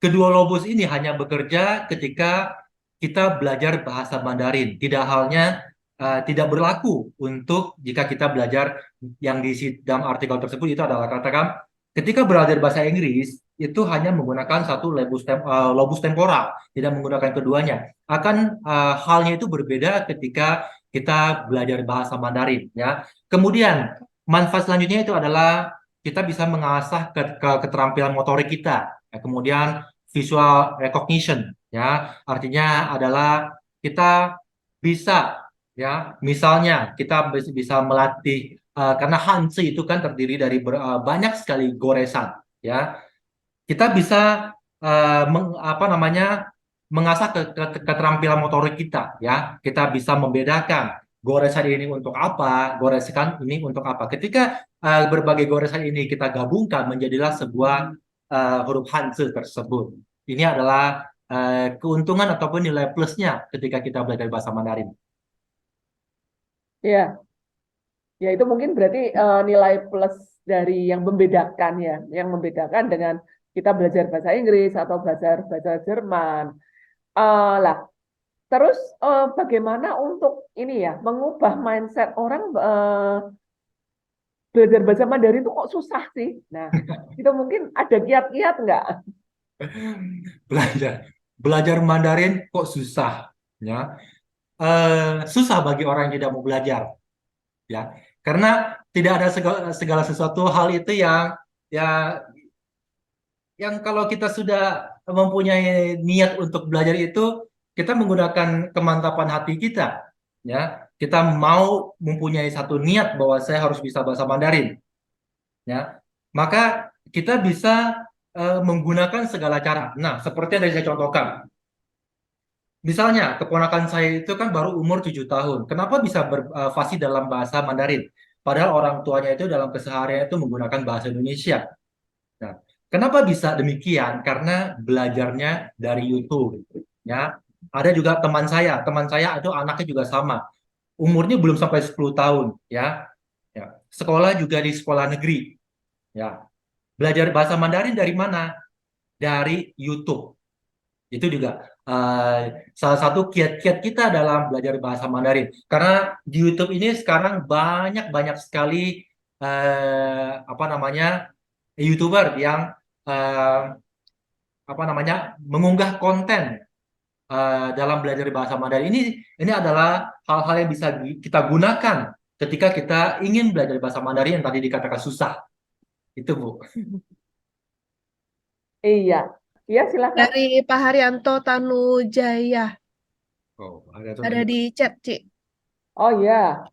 kedua lobus ini hanya bekerja ketika kita belajar bahasa Mandarin. Tidak berlaku untuk jika kita belajar yang di dalam artikel tersebut itu adalah katakan ketika belajar bahasa Inggris itu hanya menggunakan satu lobus temporal, tidak menggunakan keduanya. Halnya itu berbeda ketika kita belajar bahasa Mandarin, ya. Kemudian manfaat selanjutnya itu adalah kita bisa mengasah keterampilan motorik kita, ya. Kemudian visual recognition, ya, artinya adalah kita bisa, ya, misalnya kita bisa melatih, karena Hanzi itu kan terdiri dari banyak sekali goresan, ya. Kita bisa apa namanya, mengasah keterampilan motorik kita, ya. Kita bisa membedakan goresan ini untuk apa, goresan ini untuk apa. Ketika berbagai goresan ini kita gabungkan menjadilah sebuah huruf Hanzi tersebut. Ini adalah keuntungan ataupun nilai plusnya ketika kita belajar bahasa Mandarin. Ya, ya itu mungkin berarti nilai plus dari yang membedakan ya, yang membedakan dengan kita belajar bahasa Inggris atau belajar bahasa Jerman. Lah, terus bagaimana untuk ini ya, mengubah mindset orang belajar bahasa Mandarin itu kok susah sih? Nah, itu mungkin ada kiat-kiat nggak? Belajar belajar Mandarin kok susah, ya. Susah bagi orang yang tidak mau belajar, ya, karena tidak ada segala sesuatu hal itu ya yang kalau kita sudah mempunyai niat untuk belajar itu, kita menggunakan kemantapan hati kita, ya. Kita mau mempunyai satu niat bahwa saya harus bisa bahasa Mandarin, ya. Maka kita bisa menggunakan segala cara. Nah, seperti yang tadi saya contohkan. Misalnya, keponakan saya itu kan baru umur 7 tahun. Kenapa bisa berfasih dalam bahasa Mandarin? Padahal orang tuanya itu dalam keseharian itu menggunakan bahasa Indonesia. Nah, kenapa bisa demikian? Karena belajarnya dari YouTube. Ya, ada juga teman saya itu anaknya juga sama. Umurnya belum sampai 10 tahun. Ya, ya. Sekolah juga di sekolah negeri. Ya, belajar bahasa Mandarin dari mana? Dari YouTube. Itu juga salah satu kiat-kiat kita dalam belajar bahasa Mandarin. Karena di YouTube ini sekarang banyak sekali apa namanya, YouTuber yang eh, apa namanya, mengunggah konten dalam belajar bahasa Mandarin. Ini adalah hal-hal yang bisa kita gunakan ketika kita ingin belajar bahasa Mandarin yang tadi dikatakan susah. Itu, Bu. Iya, iya silakan. Dari Pak Haryanto Tanujaya. Oh, ada tuh. Ada di chat, Ci. Oh ya,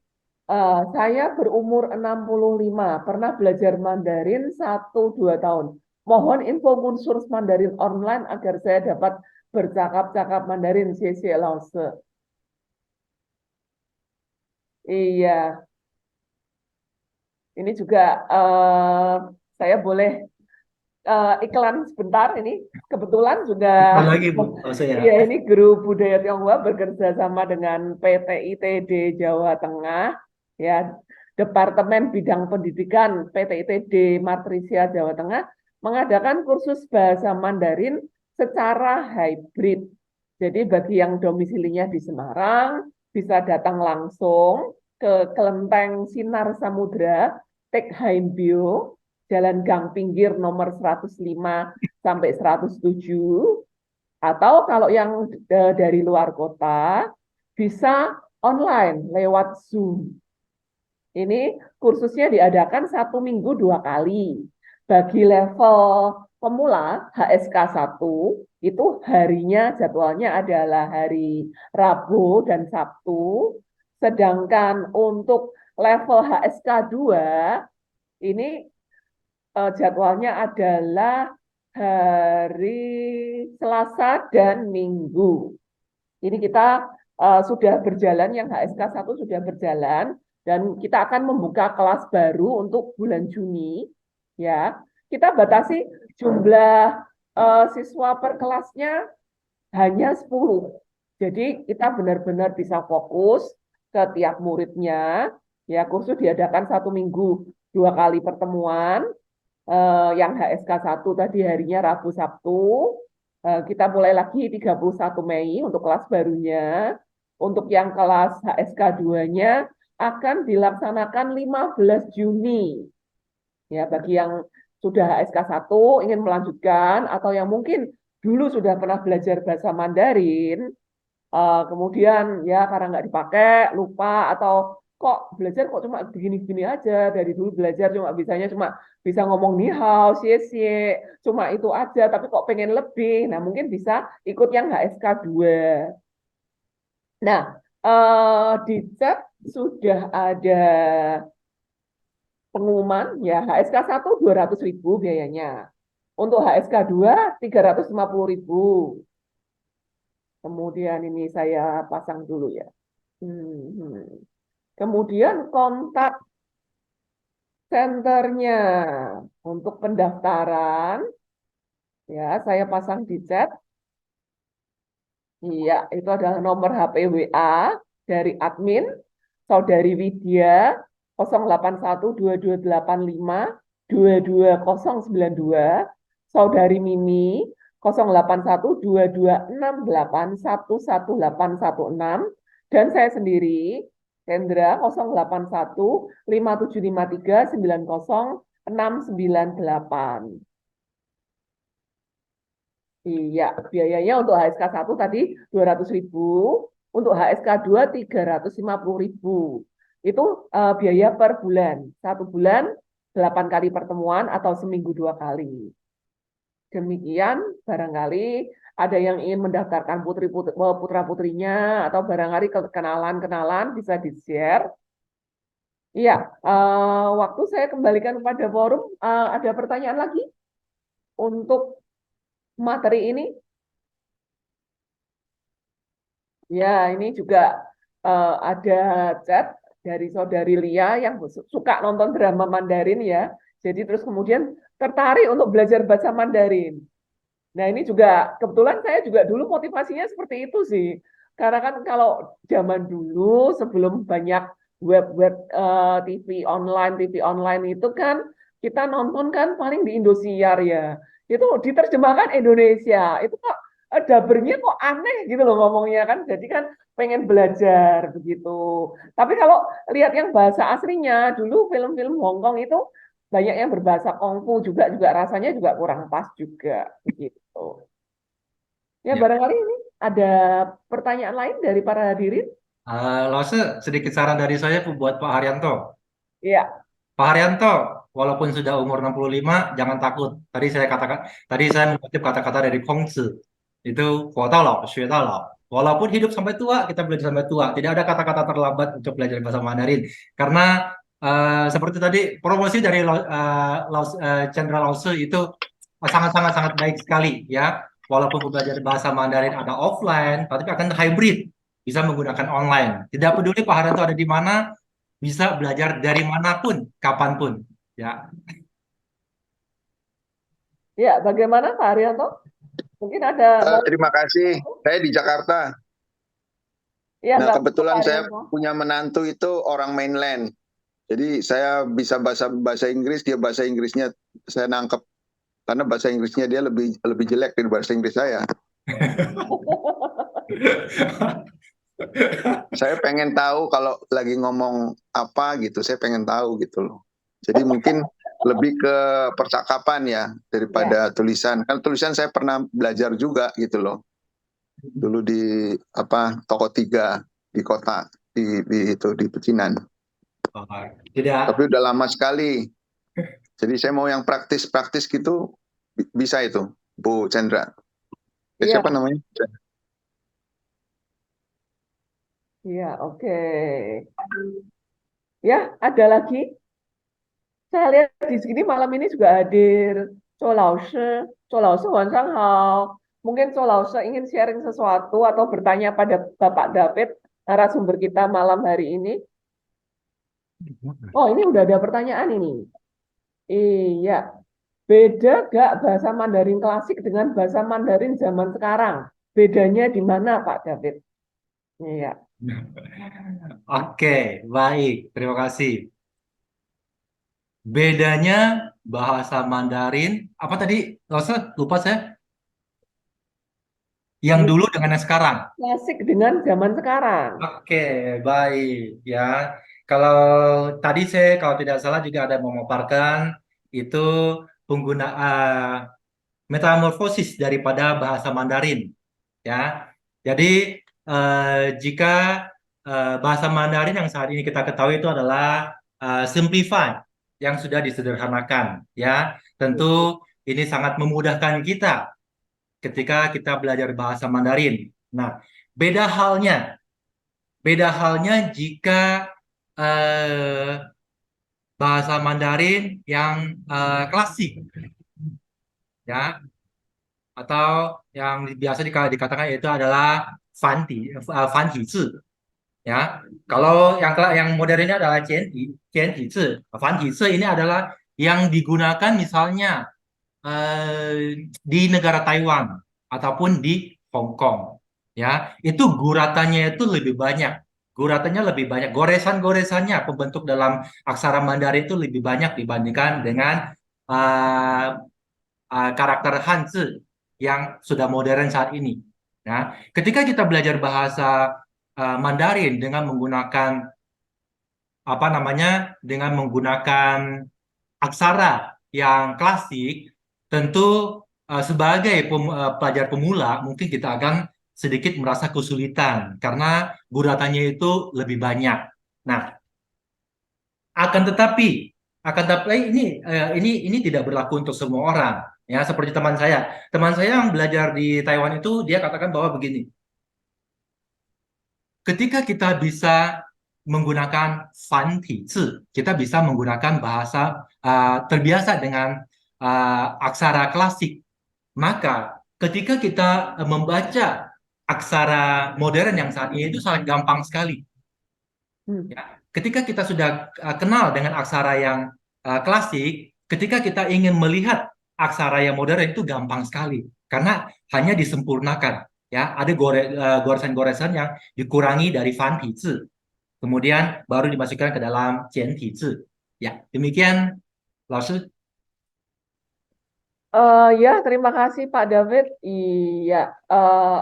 saya berumur 65, pernah belajar Mandarin 1-2 tahun. Mohon info kursus Mandarin online agar saya dapat bercakap-cakap Mandarin. Xie Lause. Iya, ini juga saya boleh iklan sebentar ini. Kebetulan juga Bukan lagi, Bu. Maksudnya. ya ini Grup Budaya Tionghoa bekerja sama dengan PT ITD Jawa Tengah, ya Departemen Bidang Pendidikan PT ITD Matrisia Jawa Tengah mengadakan kursus bahasa Mandarin secara hybrid. Jadi bagi yang domisilinya di Semarang bisa datang langsung ke Kelenteng Sinar Samudra, Tek Haimbyo, Jalan Gang Pinggir nomor 105 sampai 107. Atau kalau yang dari luar kota bisa online lewat Zoom. Ini kursusnya diadakan 1 minggu 2 kali. Bagi level pemula HSK 1 itu harinya jadwalnya adalah hari Rabu dan Sabtu. Sedangkan untuk level HSK 2 ini jadwalnya adalah hari Selasa dan Minggu. Ini kita sudah berjalan, yang HSK 1 sudah berjalan, dan kita akan membuka kelas baru untuk bulan Juni. Ya, kita batasi jumlah siswa per kelasnya hanya 10. Jadi kita benar-benar bisa fokus ke tiap muridnya. Ya, kursus diadakan 1 minggu 2 kali pertemuan. Yang HSK 1 tadi harinya Rabu Sabtu. Kita mulai lagi 31 Mei untuk kelas barunya. Untuk yang kelas HSK 2-nya akan dilaksanakan 15 Juni. Ya, bagi yang sudah HSK 1 ingin melanjutkan, atau yang mungkin dulu sudah pernah belajar bahasa Mandarin, kemudian ya karena nggak dipakai, lupa, atau kok belajar kok cuma begini-begini aja, dari dulu belajar cuma bisa ngomong ni hao, xie xie, cuma itu aja, tapi kok pengen lebih, nah mungkin bisa ikut yang HSK 2. Nah, di chat sudah ada pengumuman ya, HSK 1 200.000 biayanya. Untuk HSK 2 350.000. Kemudian ini saya pasang dulu ya. Hmm. Kemudian kontak senternya untuk pendaftaran ya, saya pasang di chat. Iya, itu adalah nomor HP WA dari admin Saudari Widya 081228522092, Saudari Mimi 081226881186, dan saya sendiri Hendra 085753906998. Iya, biayanya untuk HSK 1 tadi 200.000, untuk HSK 2 350.000. Itu biaya per bulan. 1 bulan 8 kali pertemuan atau seminggu 2 kali. Demikian, barangkali ada yang ingin mendaftarkan putra-putrinya atau barangkali kenalan-kenalan bisa di-share. Iya, waktu saya kembalikan kepada forum, ada pertanyaan lagi untuk materi ini? Ya, ini juga ada chat dari Saudari Lia yang suka nonton drama Mandarin ya. Jadi terus kemudian tertarik untuk belajar bahasa Mandarin. Nah, ini juga kebetulan saya juga dulu motivasinya seperti itu sih. Karena kan kalau zaman dulu sebelum banyak web-web TV online itu kan kita nonton kan paling di Indosiar ya. Itu diterjemahkan Indonesia. Itu kok dubbingnya kok aneh gitu loh ngomongnya kan. Jadi kan pengen belajar begitu. Tapi kalau lihat yang bahasa aslinya dulu film-film Hongkong itu banyak yang berbahasa kungfu juga rasanya juga kurang pas juga begitu. Ya, Ya. barangkali ini ada pertanyaan lain dari para hadirin. Lause, sedikit saran dari saya buat Pak Haryanto. Ya, Pak Haryanto, walaupun sudah umur 65, jangan takut. Tadi saya mengutip kata-kata dari Kongzi. Itu, 活到老，学到老. Walaupun hidup sampai tua, kita belajar sampai tua. Tidak ada kata-kata terlambat untuk belajar bahasa Mandarin. Karena seperti tadi, promosi dari Chandra Lause itu sangat-sangat sangat baik sekali ya. Walaupun belajar bahasa Mandarin ada offline, tapi akan hybrid, bisa menggunakan online. Tidak peduli Pak Haryanto ada di mana, bisa belajar dari manapun, kapanpun. Ya, ya, bagaimana Pak Haryanto? Mungkin ada mau. Terima kasih. Saya di Jakarta. Ya, Nah, nggak apa-apa, Pak kebetulan saya Haryanto. punya menantu itu orang mainland. Jadi saya bisa bahasa Inggris, dia bahasa Inggrisnya saya nangkep. Karena bahasa Inggrisnya dia lebih jelek dari bahasa Inggris saya. Saya pengen tahu kalau lagi ngomong apa gitu, saya pengen tahu gitu loh. Jadi mungkin lebih ke percakapan ya daripada tulisan. Kan tulisan saya pernah belajar juga gitu loh. Dulu di toko 3 di kota di Pecinan. tidak. Tapi udah lama sekali. Jadi saya mau yang praktis gitu bisa itu, Bu Chandra. Iya, Siapa namanya? iya, oke. Ya, ada lagi. Saya lihat di sini malam ini juga hadir Chou Laoshi. Chou Laoshi, 晚上好. Mungkin Chou Laoshi ingin sharing sesuatu atau bertanya pada Bapak David, narasumber kita malam hari ini. Oh, ini udah ada pertanyaan ini. Iya, beda gak bahasa Mandarin klasik dengan bahasa Mandarin zaman sekarang? Bedanya di mana, Pak David? Iya. Oke, baik. Terima kasih. Bedanya bahasa Mandarin, apa tadi? Lupa saya. Yang dulu dengan yang sekarang. Klasik dengan zaman sekarang. Oke, baik ya. Kalau tadi saya kalau tidak salah juga ada memaparkan itu metamorfosis daripada bahasa Mandarin, ya. Jadi jika bahasa Mandarin yang saat ini kita ketahui itu adalah simplified, yang sudah disederhanakan, ya. Tentu ini sangat memudahkan kita ketika kita belajar bahasa Mandarin. Nah, beda halnya, jika eh, bahasa Mandarin yang klasik, ya, atau yang biasa dikatakan itu adalah Fanti Zi, ya. Kalau yang modern ini adalah Jianti Zi. Fanti Zi ini adalah yang digunakan misalnya di negara Taiwan ataupun di Hong Kong, ya. Itu guratannya itu lebih banyak. Guratannya lebih banyak, goresan-goresannya pembentuk dalam aksara Mandarin itu lebih banyak dibandingkan dengan eh, karakter Hanzi yang sudah modern saat ini. Nah, ketika kita belajar bahasa Mandarin dengan menggunakan apa namanya, dengan menggunakan aksara yang klasik, tentu sebagai pelajar pemula mungkin kita akan sedikit merasa kesulitan karena guratannya itu lebih banyak. Nah, akan tetapi, ini tidak berlaku untuk semua orang. Ya, seperti teman saya. Teman saya yang belajar di Taiwan itu dia katakan bahwa begini, ketika kita bisa menggunakan Fanti-Zi, kita bisa menggunakan bahasa terbiasa dengan aksara klasik, maka ketika kita membaca aksara modern yang saat ini itu sangat gampang sekali. Ya, ketika kita sudah kenal dengan aksara yang klasik, ketika kita ingin melihat aksara yang modern itu gampang sekali karena hanya disempurnakan. Ya, ada goresan-goresan yang dikurangi dari Fan Zi, kemudian baru dimasukkan ke dalam Jian Zi. Ya, demikian, Laoshi. Ya, terima kasih Pak David. Iya,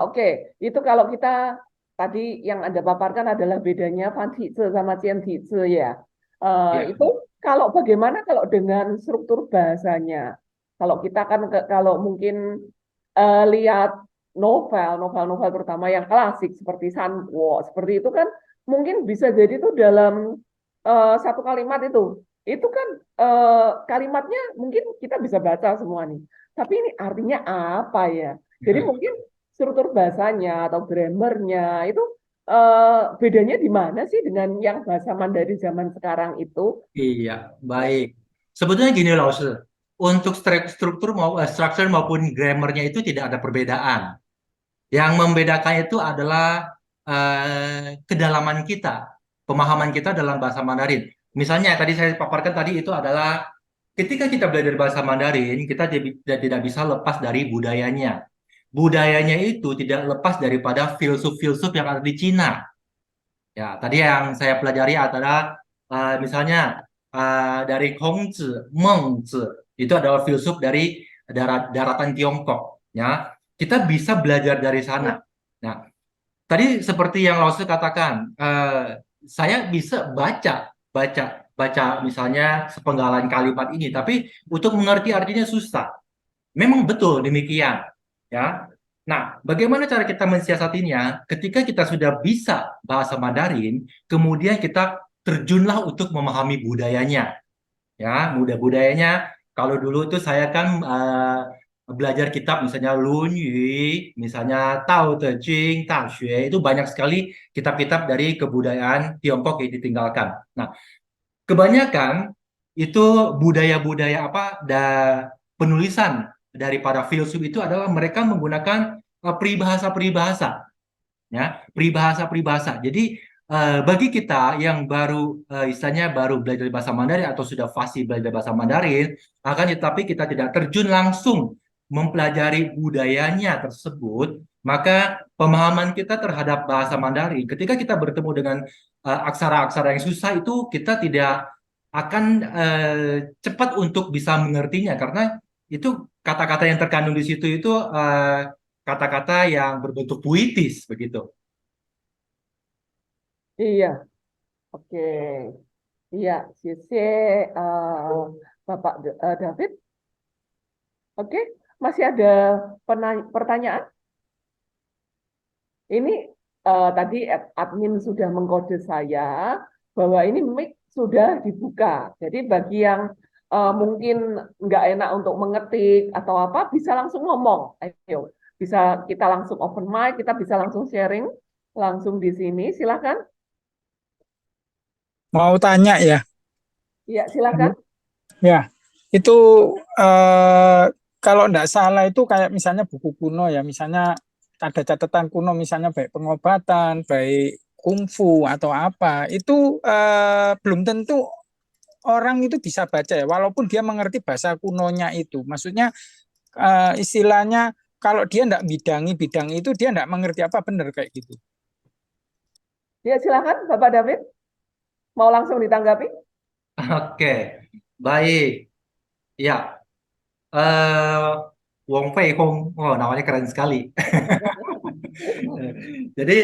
oke. Itu kalau kita tadi yang Anda paparkan adalah bedanya Fantize sama Cientize ya. Ya, Itu kalau bagaimana kalau dengan struktur bahasanya? Kalau kita kan kalau mungkin lihat novel-novel terutama yang klasik seperti Sanwo, seperti itu kan mungkin bisa jadi itu dalam satu kalimat itu kan kalimatnya mungkin kita bisa baca semua nih. Tapi ini artinya apa ya? Jadi mungkin struktur bahasanya atau grammarnya itu bedanya di mana sih dengan yang bahasa Mandarin zaman sekarang itu? iya, baik. Sebetulnya gini, Laoshi. Untuk structure maupun grammarnya itu tidak ada perbedaan. Yang membedakan itu adalah kedalaman kita, pemahaman kita dalam bahasa Mandarin. Misalnya tadi saya paparkan tadi itu adalah ketika kita belajar bahasa Mandarin, kita tidak bisa lepas dari budayanya. Budayanya itu tidak lepas daripada filsuf-filsuf yang ada di Cina. Ya, tadi yang saya pelajari adalah misalnya dari Kongzi, Mengzi, itu adalah filsuf dari daratan Tiongkok. Ya, kita bisa belajar dari sana. Nah, tadi seperti yang Lause katakan, saya bisa baca, baca misalnya sepenggalan kalimat ini, tapi untuk mengerti artinya susah. Memang betul demikian, ya. Nah, bagaimana cara kita mensiasatinya? Ketika kita sudah bisa bahasa Mandarin, kemudian kita terjunlah untuk memahami budayanya, ya, budayanya. Kalau dulu tuh saya kan belajar kitab misalnya Lun Yu, misalnya Tao Te Ching, Ta Xue, itu banyak sekali kitab-kitab dari kebudayaan Tiongkok yang ditinggalkan. Nah, kebanyakan itu budaya-budaya penulisan daripada filsuf itu adalah mereka menggunakan peribahasa-peribahasa, ya, peribahasa-peribahasa. Jadi bagi kita yang baru istilahnya baru belajar bahasa Mandarin atau sudah fasih belajar bahasa Mandarin, akan tetapi kita tidak terjun langsung mempelajari budayanya tersebut, maka pemahaman kita terhadap bahasa Mandarin ketika kita bertemu dengan aksara-aksara yang susah itu kita tidak akan cepat untuk bisa mengertinya karena itu kata-kata yang terkandung di situ itu kata-kata yang berbentuk puitis begitu. Iya, oke. Iya, Cici, Bapak David. Oke, masih ada pertanyaan? Ini tadi admin sudah mengkode saya bahwa ini mic sudah dibuka. Jadi bagi yang mungkin nggak enak untuk mengetik atau apa, bisa langsung ngomong. Ayo, bisa kita langsung open mic, kita bisa langsung sharing langsung di sini. Silakan. Mau tanya ya, Ya, silakan. ya itu kalau nggak salah itu kayak misalnya buku kuno ya, misalnya ada catatan kuno, misalnya baik pengobatan, baik kungfu atau apa, itu belum tentu orang itu bisa baca ya, walaupun dia mengerti bahasa kunonya itu. Maksudnya istilahnya kalau dia nggak bidangi bidang itu, dia nggak mengerti apa benar kayak gitu. Ya, silakan Bapak David. Mau langsung ditanggapi? Oke, baik. Ya, eh Wong Fei Hong, oh namanya keren sekali. Jadi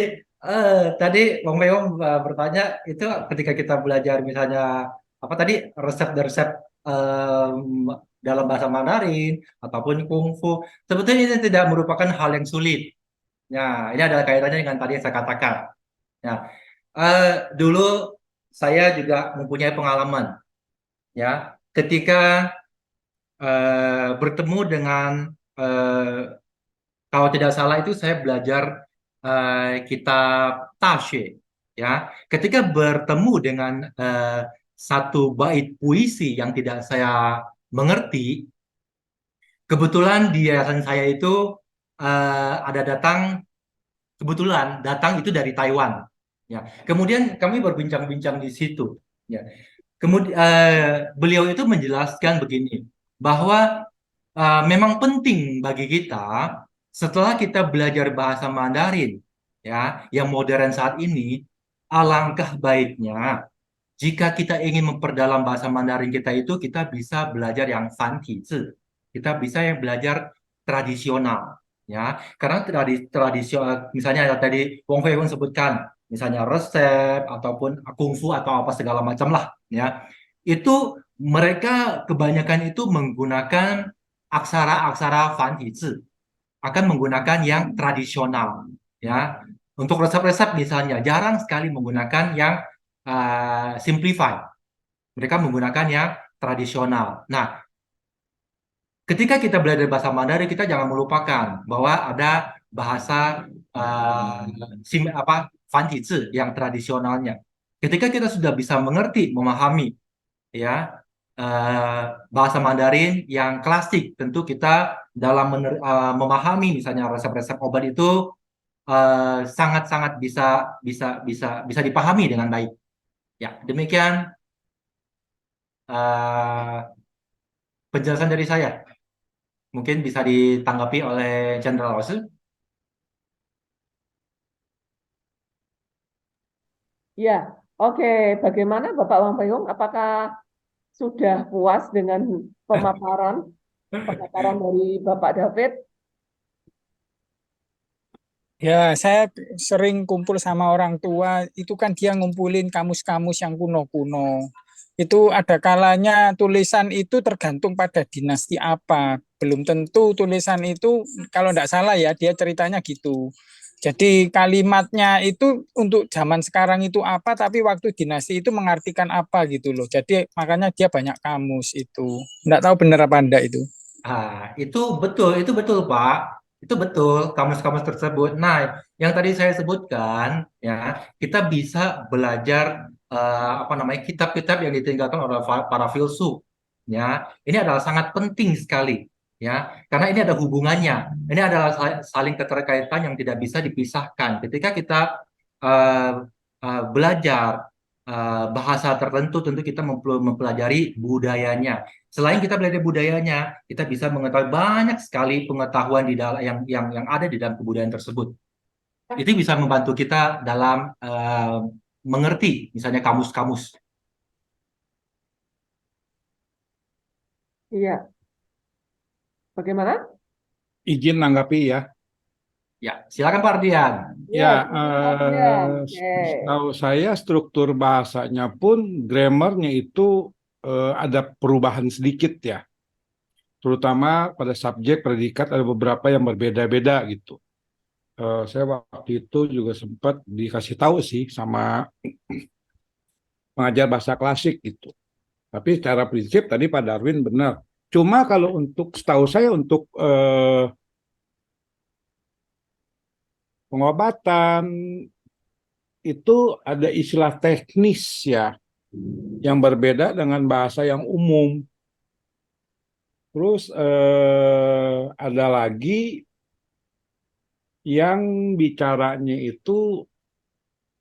tadi Wong Fei Hong bertanya itu ketika kita belajar misalnya apa tadi resep-resep dalam bahasa Mandarin ataupun kungfu, sebetulnya ini tidak merupakan hal yang sulit. Ya, ini adalah kaitannya dengan tadi yang saya katakan. Ya, dulu saya juga mempunyai pengalaman, ya, ketika bertemu dengan eh, kalau tidak salah itu saya belajar kitab Tashe, ya. Ketika bertemu dengan satu bait puisi yang tidak saya mengerti, kebetulan di yayasan saya itu ada datang itu dari Taiwan, ya. Kemudian kami berbincang-bincang di situ, ya. Kemudian beliau itu menjelaskan begini bahwa memang penting bagi kita setelah kita belajar bahasa Mandarin ya yang modern saat ini, alangkah baiknya jika kita ingin memperdalam bahasa Mandarin kita itu kita bisa belajar yang Fantizi. Kita bisa yang belajar tradisional ya. Karena tradisional misalnya ya, tadi Wong Fei Hung sebutkan misalnya resep ataupun kungfu atau apa segala macam lah ya. Itu mereka kebanyakan itu menggunakan aksara-aksara Fantizi, akan menggunakan yang tradisional ya. Untuk resep-resep misalnya jarang sekali menggunakan yang simplify. Mereka menggunakan yang tradisional. Nah, ketika kita belajar bahasa Mandarin, kita jangan melupakan bahwa ada bahasa Fantizi yang tradisionalnya. Ketika kita sudah bisa mengerti, memahami ya bahasa Mandarin yang klasik, tentu kita dalam memahami misalnya resep-resep obat itu sangat-sangat bisa bisa bisa bisa dipahami dengan baik. Ya, demikian penjelasan dari saya. Mungkin bisa ditanggapi oleh Jenderal Lawson. Ya, oke. Bagaimana Bapak Wang Payung? Apakah sudah puas dengan pemaparan dari Bapak David? Ya, saya sering kumpul sama orang tua, itu kan dia ngumpulin kamus-kamus yang kuno-kuno. Itu ada kalanya tulisan itu tergantung pada dinasti apa. Belum tentu tulisan itu, kalau tidak salah ya, dia ceritanya gitu. Jadi kalimatnya itu untuk zaman sekarang itu apa, tapi waktu dinasti itu mengartikan apa gitu loh. Jadi makanya dia banyak kamus itu. Tidak tahu benar apa enggak itu. Itu betul Pak. Itu betul kamus-kamus tersebut. Nah, yang tadi saya sebutkan ya, kita bisa belajar apa namanya kitab-kitab yang ditinggalkan oleh para filsuf. Ya, ini adalah sangat penting sekali ya, karena ini ada hubungannya. Ini adalah saling keterkaitan yang tidak bisa dipisahkan. Ketika kita eh, belajar bahasa tertentu, tentu kita mempelajari budayanya. Selain kita belajar budayanya, kita bisa mengetahui banyak sekali pengetahuan di dalam yang ada di dalam kebudayaan tersebut. Itu bisa membantu kita dalam mengerti, misalnya kamus-kamus. Iya. Bagaimana? Izin nanggapi ya. Ya, silakan Pak Ardian. Ya, Ya, Oke. setahu saya struktur bahasanya pun grammarnya itu ada perubahan sedikit ya. terutama pada subjek predikat ada beberapa yang berbeda-beda gitu. Saya waktu itu juga sempat dikasih tahu sih sama pengajar bahasa klasik gitu. Tapi secara prinsip tadi Pak Darwin benar. Cuma kalau untuk setahu saya untuk pengobatan itu ada istilah teknis ya yang berbeda dengan bahasa yang umum. Terus ada lagi yang bicaranya itu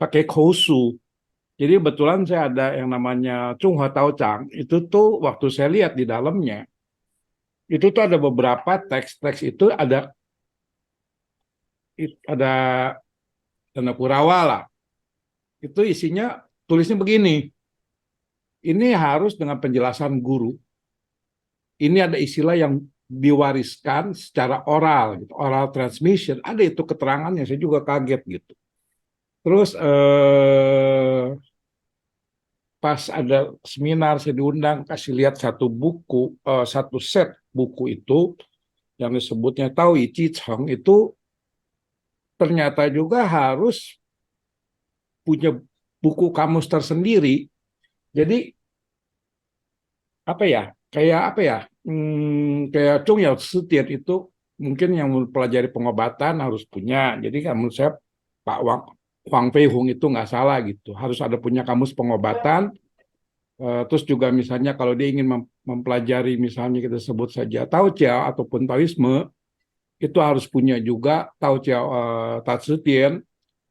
pakai kosu. Jadi kebetulan saya ada yang namanya Chung Hua Tao Chang. Itu tuh waktu saya lihat di dalamnya, itu tuh ada beberapa teks-teks itu ada tanda kurawa lah. Itu isinya tulisnya begini. Ini harus dengan penjelasan guru. Ini ada istilah yang diwariskan secara oral, gitu. Oral transmission. Ada itu keterangannya, saya juga kaget gitu. Terus pas ada seminar saya diundang kasih lihat satu buku, satu set buku itu yang disebutnya Taoyi Chi Cheng itu ternyata juga harus punya buku kamus tersendiri. Jadi apa ya? Kayak apa ya? Kayak Chung Yao Tzu itu mungkin yang mempelajari pengobatan harus punya. Jadi kan menurut saya Pak Huang Fei Hung itu nggak salah gitu. Harus ada punya kamus pengobatan. Terus juga misalnya kalau dia ingin mempelajari misalnya kita sebut saja Tao Chiao ataupun Taoisme itu harus punya juga Tao Chiao Tatsu Tien.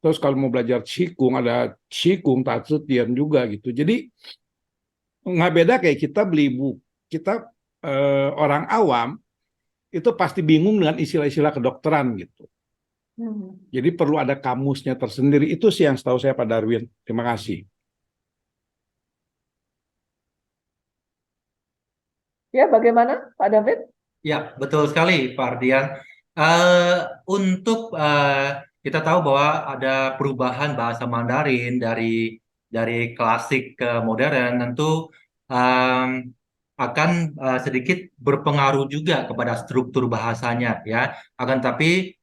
Terus kalau mau belajar Qigong ada Qigong Tatsu Tien juga gitu. Jadi nggak beda kayak kita beli buku. Kita orang awam itu pasti bingung dengan istilah-istilah kedokteran gitu. Jadi perlu ada kamusnya tersendiri. Itu sih yang setahu saya Pak Darwin. Terima kasih. Ya, bagaimana Pak David? Ya, betul sekali, Pak Ardian. Untuk kita tahu bahwa ada perubahan bahasa Mandarin dari klasik ke modern, tentu akan sedikit berpengaruh juga kepada struktur bahasanya, ya. Akan tapi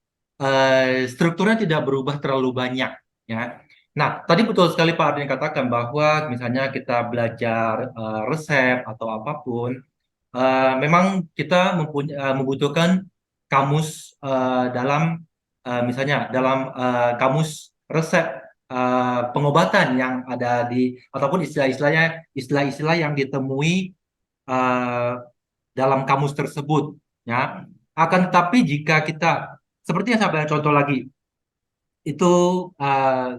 strukturnya tidak berubah terlalu banyak, ya. Nah, tadi betul sekali Pak Ardian katakan bahwa misalnya kita belajar resep atau apapun. Memang kita membutuhkan kamus dalam misalnya dalam kamus resep pengobatan yang ada di ataupun istilah-istilah yang ditemui eh, dalam kamus tersebut, ya. Akan tetapi jika kita seperti yang saya berikan contoh lagi itu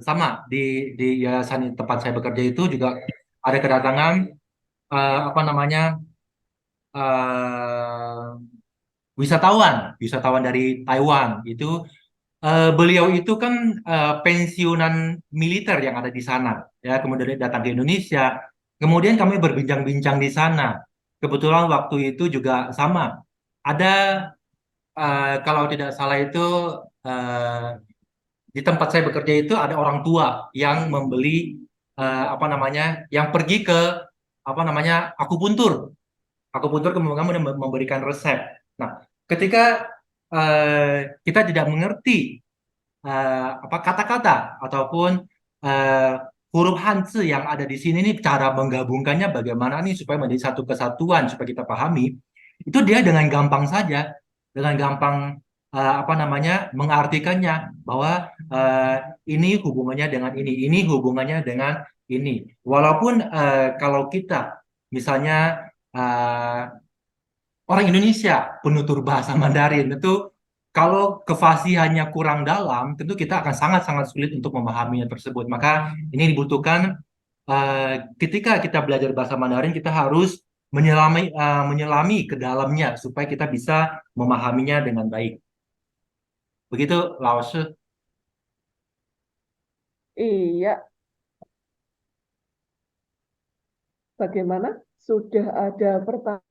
sama di yayasan tempat saya bekerja itu juga ada kedatangan apa namanya eh, wisatawan dari Taiwan itu beliau itu kan pensiunan militer yang ada di sana ya kemudian dia datang ke Indonesia kemudian kami berbincang-bincang di sana kebetulan waktu itu juga sama ada kalau tidak salah itu eh, di tempat saya bekerja itu ada orang tua yang membeli apa namanya yang pergi ke apa namanya akupuntur kemudian memberikan resep. Nah, ketika kita tidak mengerti apa kata-kata ataupun eh, huruf Hanzi yang ada di sini nih cara menggabungkannya bagaimana nih supaya menjadi satu kesatuan supaya kita pahami, itu dia dengan gampang saja, dengan gampang apa namanya mengartikannya bahwa eh, ini hubungannya dengan ini hubungannya dengan ini. Walaupun kalau kita misalnya eh, orang Indonesia penutur bahasa Mandarin tentu kalau kefasihannya kurang dalam tentu kita akan sangat-sangat sulit untuk memahaminya tersebut maka ini dibutuhkan ketika kita belajar bahasa Mandarin kita harus menyelami ke dalamnya supaya kita bisa memahaminya dengan baik begitu Lao Shi. Iya, bagaimana? Sudah ada pertanyaan.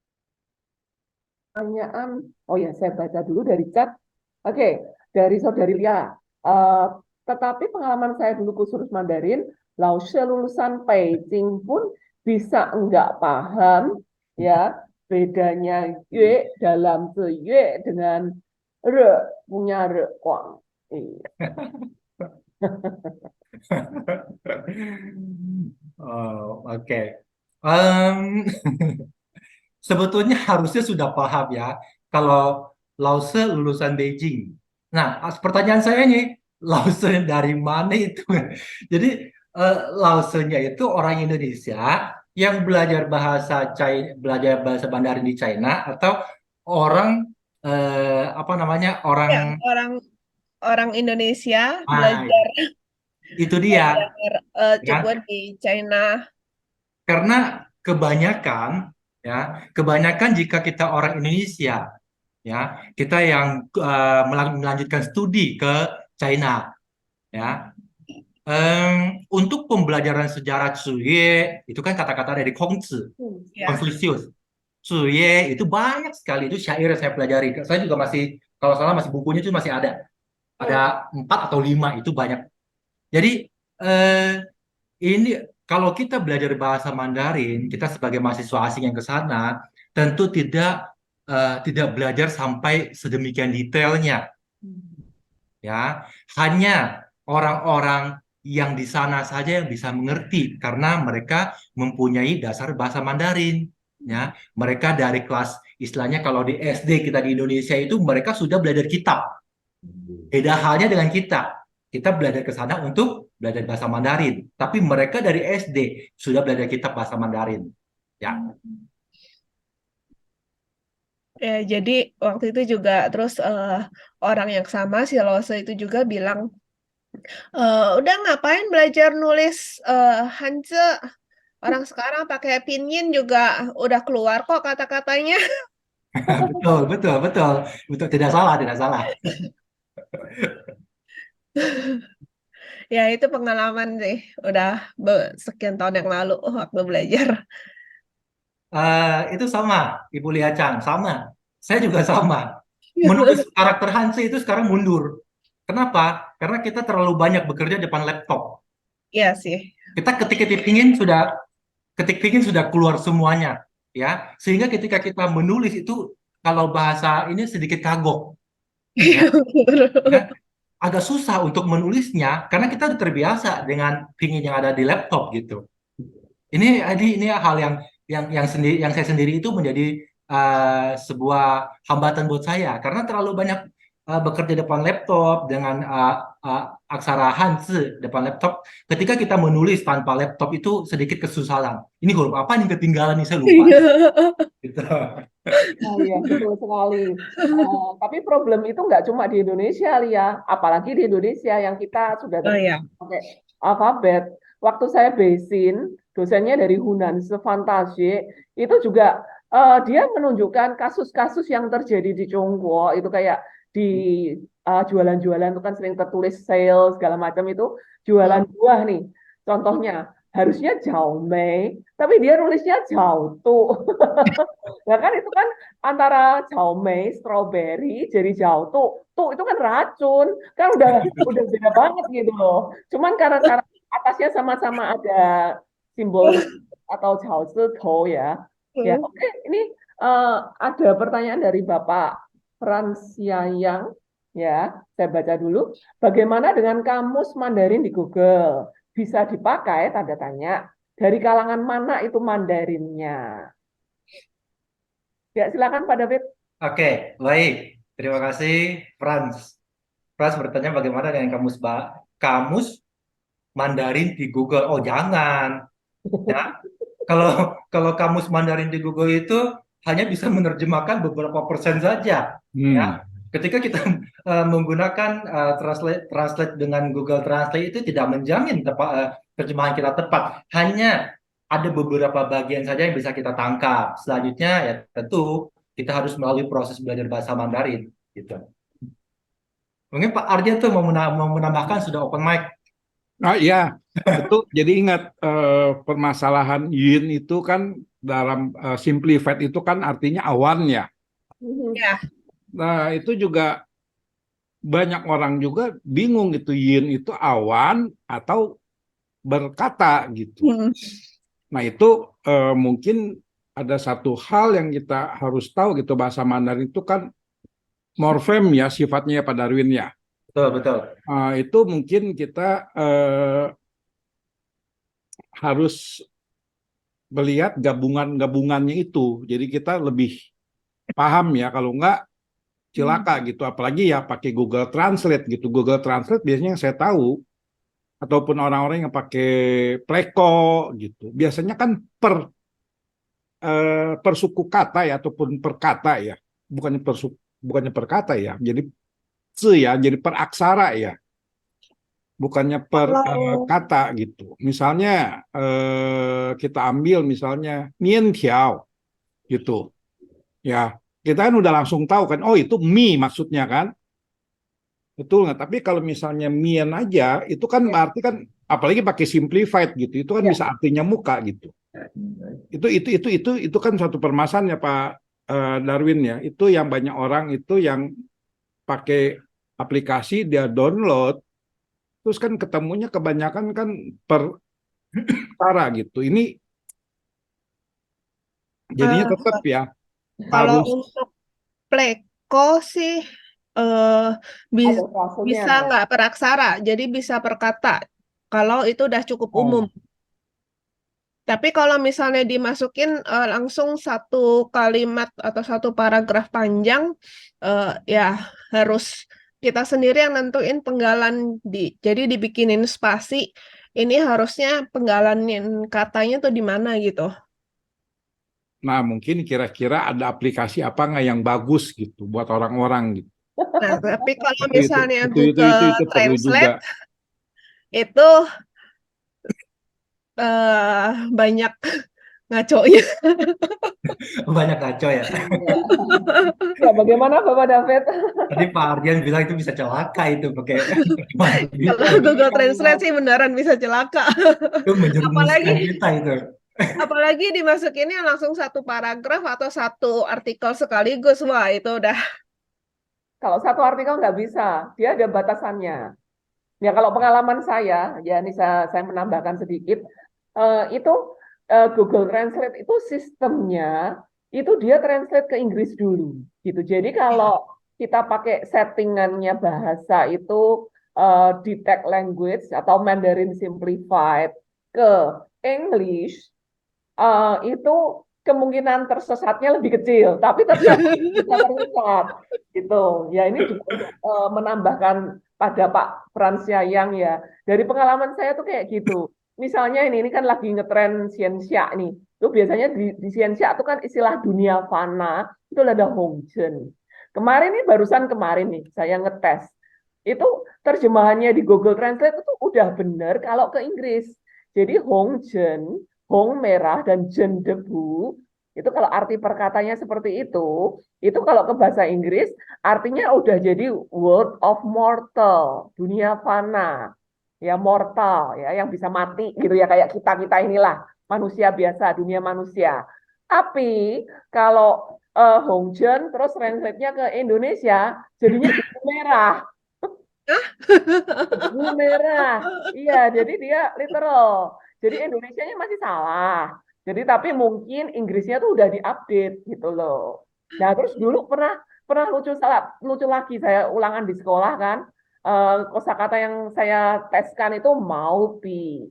Oh ya, saya baca dulu dari chat. Oke, dari Saudari Lia. Eh, tetapi pengalaman saya dulu kursus Mandarin, Laoshi lulusan Peicing pun bisa enggak paham, ya. bedanya yue dalam yue dengan re punya re kuang. Iya. Oh, oke. Em, Sebetulnya harusnya sudah paham ya kalau Lause lulusan Beijing. Nah, pertanyaan saya ini, Lause dari mana itu? Jadi Lausenya itu orang Indonesia yang belajar bahasa China, belajar bahasa Mandarin di China atau orang apa namanya Ya, orang orang Indonesia ah, belajar itu dia belajar kan? Cipuan di China. Karena kebanyakan ya kebanyakan jika kita orang Indonesia ya kita yang melanjutkan studi ke China ya. Untuk pembelajaran sejarah Zhuye itu kan kata-kata dari Kongzi, Ya. Confucius. Zhuye itu banyak sekali, itu syair yang saya pelajari. Saya juga masih, kalau salah masih bukunya itu masih ada 4 atau 5, itu banyak. Jadi eh, ini kalau kita belajar bahasa Mandarin, kita sebagai mahasiswa asing yang ke sana tentu tidak belajar sampai sedemikian detailnya ya. Hanya orang-orang yang di sana saja yang bisa mengerti karena mereka mempunyai dasar bahasa Mandarin ya. Mereka dari kelas istilahnya kalau di SD kita di Indonesia itu mereka sudah belajar kitab. Beda halnya dengan kita. Kita belajar ke sana untuk belajar bahasa Mandarin, tapi mereka dari SD sudah belajar kitab bahasa Mandarin. Ya. Ya, jadi waktu itu juga terus orang yang sama si Lose itu juga bilang, udah ngapain belajar nulis Hanzi? Orang sekarang pakai pinyin juga udah keluar kok kata-katanya. Betul, betul, betul. Betul, tidak salah, tidak salah. Ya itu pengalaman sih, udah sekian tahun yang lalu waktu belajar. Itu sama, Ibu Lia Chang, sama. Saya juga sama. Menulis karakter Hanzi itu sekarang mundur. Kenapa? Karena kita terlalu banyak bekerja depan laptop. Iya sih. Kita ketik pingin sudah keluar semuanya, ya. Sehingga ketika kita menulis itu, kalau bahasa ini sedikit kagok, ya, ya, agak susah untuk menulisnya karena kita udah terbiasa dengan pingin yang ada di laptop gitu. Ini hal yang saya sendiri itu menjadi sebuah hambatan buat saya karena terlalu banyak bekerja depan laptop dengan aksara Hanzi depan laptop. Ketika kita menulis tanpa laptop itu sedikit kesusahan. Ini huruf apa nih ketinggalan nih, saya lupa. Gitu. Nah, iya, betul sekali. Tapi problem itu nggak cuma di Indonesia, Lia. Apalagi di Indonesia yang kita sudah Oh ya. pakai alfabet. Waktu saya besin, dosennya dari Hunan, Sefantasye, itu juga dia menunjukkan kasus-kasus yang terjadi di Tiongkok. Itu kayak di jualan-jualan itu kan sering tertulis sales segala macam itu jualan buah nih. Contohnya harusnya Xiaomei, tapi dia nulisnya Jiaotu. Nah kan itu kan antara Xiaomei, strawberry, jadi Jiaotu. Tuh itu kan racun. Kan udah beda banget gitu loh. Cuman karena atasnya sama-sama ada simbol atau Jiaozikou ya. Ya, oke. Ini ada pertanyaan dari Bapak Frans Yang. Ya, saya baca dulu. Bagaimana dengan kamus Mandarin di Google? Bisa dipakai, tanda tanya. Dari kalangan mana itu Mandarinnya? Ya, silakan Pak David. Oke, baik. Terima kasih, Franz. Franz bertanya bagaimana dengan kamus Mandarin di Google. Oh, jangan. Ya, kalau kamus Mandarin di Google itu hanya bisa menerjemahkan beberapa persen saja. Ya, ketika kita menggunakan translate dengan Google Translate itu tidak menjamin terjemahan kita tepat. Hanya ada beberapa bagian saja yang bisa kita tangkap. Selanjutnya ya tentu kita harus melalui proses belajar bahasa Mandarin. Gitu. Mungkin Pak Ardia tuh mau menambahkan, sudah open mic. Nah, iya, betul. Jadi ingat permasalahan yin itu kan dalam simplified itu kan artinya awan ya. Ya. Nah, itu juga banyak orang juga bingung gitu, yin itu awan atau berkata gitu. Nah, itu mungkin ada satu hal yang kita harus tahu gitu, bahasa Mandarin itu kan morfem ya sifatnya ya Pak Darwin ya. Betul, betul. Itu mungkin kita harus melihat gabungan-gabungannya itu. Jadi kita lebih paham ya, kalau enggak cilaka gitu. Apalagi ya pakai Google Translate gitu. Google Translate biasanya yang saya tahu, ataupun orang-orang yang pakai Pleco gitu. Biasanya kan per suku kata ya, ataupun per kata ya. Bukannya per kata ya. Jadi ya, jadi per aksara ya. Bukannya per Kalau kata gitu. Misalnya kita ambil misalnya Nian Tiao gitu. Ya, kita kan udah langsung tahu kan, oh itu mie maksudnya kan. Betul nggak? Tapi kalau misalnya mien aja, itu kan berarti kan, apalagi pakai simplified gitu, itu kan bisa artinya muka gitu. Itu kan suatu permasalahan ya Pak Darwin ya. Itu yang banyak orang itu yang pakai aplikasi dia download, terus kan ketemunya kebanyakan kan per kata gitu. Ini jadinya eh, tetap ya kalau harus untuk Pleco sih eh Ada bi- frasenya. bisa nggak per aksara, jadi bisa per kata. Kalau itu udah cukup umum. oh, Tapi kalau misalnya dimasukin langsung satu kalimat atau satu paragraf panjang, ya harus kita sendiri yang nentuin penggalan jadi dibikinin spasi. Ini harusnya penggalanin katanya tuh di mana gitu. nah mungkin kira-kira ada aplikasi apa nggak yang bagus gitu buat orang-orang gitu. Nah, tapi kalau Itu itu misalnya itu itu itu, Google itu perlu juga. Translate itu banyak ngaconya. Banyak ngaco ya. Ya, bagaimana Bapak David? Tadi Pak Ardian bilang itu bisa celaka itu pakai terjemahan Kalau begitu. Google Translate sih beneran bisa celaka. Itu menjerumuskan Apalagi kita itu. apalagi dimasukinnya langsung satu paragraf atau satu artikel sekaligus. Wah, itu udah. Kalau satu artikel nggak bisa, dia ada batasannya. Ya kalau pengalaman saya, ya ini saya menambahkan sedikit, itu Google Translate itu sistemnya, itu dia translate ke Inggris dulu, gitu. Jadi kalau kita pakai settingannya bahasa itu detect language atau Mandarin Simplified ke English, itu kemungkinan tersesatnya lebih kecil, tapi tetap bisa tersesat, gitu. Ya ini juga untuk menambahkan pada Pak Frans Yayang ya. Dari pengalaman saya tuh kayak gitu. Misalnya ini kan lagi ngetren Xianxia nih. Itu biasanya di Xianxia itu kan istilah dunia fana itu ada Hongzhen. Kemarin nih barusan kemarin nih saya ngetes. Itu terjemahannya di Google Translate itu udah bener kalau ke Inggris. Jadi Hongzhen, Hong merah dan Jen debu, itu kalau arti perkatanya seperti itu kalau ke bahasa Inggris artinya udah jadi world of mortal, dunia fana, ya mortal, ya yang bisa mati gitu ya kayak kita inilah manusia biasa, dunia manusia. Tapi kalau Hongzhen terus translate-nya ke Indonesia jadinya debu merah. Debu merah. Iya, jadi dia literal. Jadi Indonesianya masih salah. Jadi tapi mungkin Inggrisnya tuh udah diupdate gitu loh. Nah, terus dulu pernah pernah lucu lagi saya ulangan di sekolah kan. Kosakata yang saya teskan itu maupi.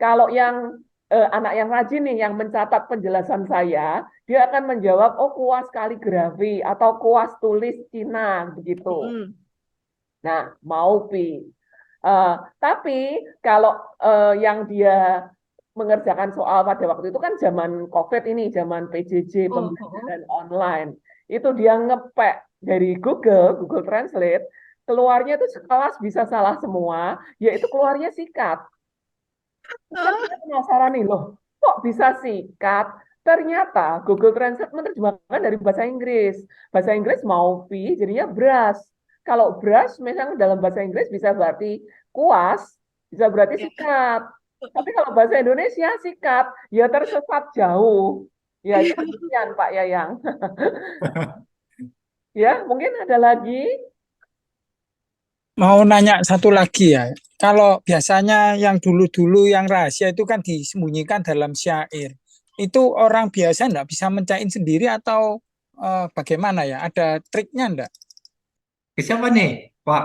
Kalau yang anak yang rajin nih yang mencatat penjelasan saya, dia akan menjawab oh kuas kaligrafi atau kuas tulis Cina begitu. Nah, maupi. Tapi kalau yang dia mengerjakan soal pada waktu itu kan zaman COVID ini, zaman PJJ, pembelajaran online. Itu dia ngepek dari Google Translate, keluarnya itu sekelas bisa salah semua, yaitu keluarnya sikat. Kan dia penasaran nih loh, kok bisa sikat? Ternyata Google Translate menerjemahkan dari bahasa Inggris. Bahasa Inggris maupi, jadinya brush. Kalau brush misalnya dalam bahasa Inggris bisa berarti kuas, bisa berarti sikat. Tapi kalau bahasa Indonesia sikat, ya tersesat jauh. Ya itu demikian Pak Yayang. Ya, mungkin ada lagi. Mau nanya satu lagi ya. Kalau biasanya yang dulu-dulu yang rahasia itu kan disembunyikan dalam syair. itu orang biasa enggak bisa mencain sendiri atau bagaimana ya? Ada triknya enggak? Ke siapa nih, Pak?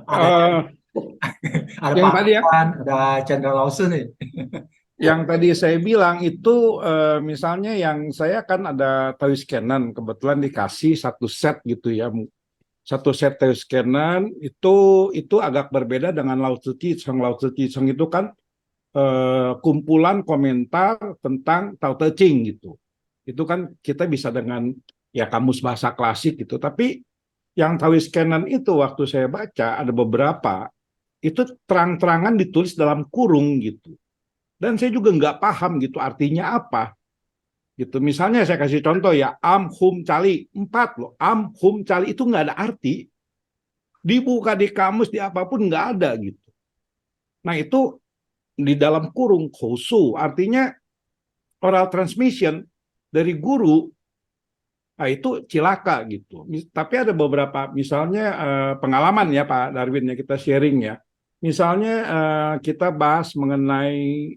Ada Eh, ada yang Pak tadi ya, Iwan, ada Chandra Lawson nih. yang tadi saya bilang itu misalnya yang saya kan ada Toys Canon, kebetulan dikasih satu set gitu ya, satu set Toys Canon itu agak berbeda dengan Lao Tzu Chi Cheng. Lao Tzu Chi Cheng itu kan kumpulan komentar tentang Tao Te Ching gitu. Itu kan kita bisa dengan ya kamus bahasa klasik gitu. Tapi yang Taoist Canon itu waktu saya baca ada beberapa itu terang-terangan ditulis dalam kurung gitu. Dan saya juga nggak paham gitu artinya apa gitu. Misalnya saya kasih contoh ya, am hum cali 4 loh, am hum cali itu nggak ada arti. Dibuka di kamus di apapun nggak ada gitu. Nah itu di dalam kurung khusu artinya oral transmission dari guru. Nah, itu cilaka gitu. Tapi ada beberapa, misalnya pengalaman ya Pak Darwin ya kita sharing ya. Misalnya kita bahas mengenai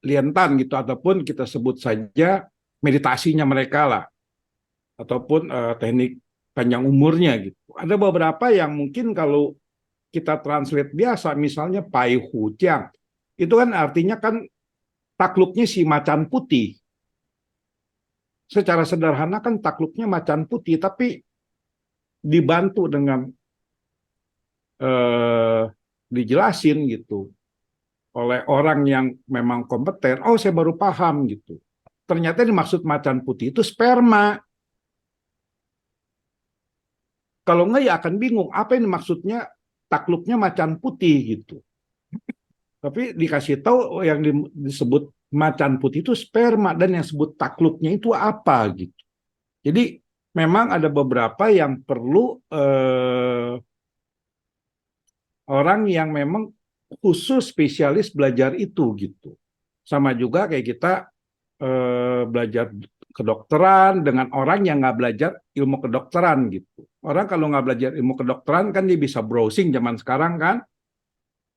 liantan gitu, ataupun kita sebut saja meditasinya mereka lah, ataupun teknik panjang umurnya gitu. Ada beberapa yang mungkin kalau kita translate biasa, misalnya Pai Hu Jiang, itu kan artinya kan takluknya si macan putih. Secara sederhana kan takluknya macan putih, tapi dibantu dengan eh, dijelasin gitu oleh orang yang memang kompeten. Oh, saya baru paham gitu. Ternyata yang dimaksud macan putih itu sperma. Kalau enggak ya akan bingung apa yang maksudnya takluknya macan putih gitu. Tapi dikasih tahu yang disebut macan putih itu sperma dan yang disebut takluknya itu apa gitu. Jadi memang ada beberapa yang perlu orang yang memang khusus spesialis belajar itu gitu. Sama juga kayak kita belajar kedokteran dengan orang yang nggak belajar ilmu kedokteran gitu. Orang kalau nggak belajar ilmu kedokteran kan dia bisa browsing zaman sekarang kan,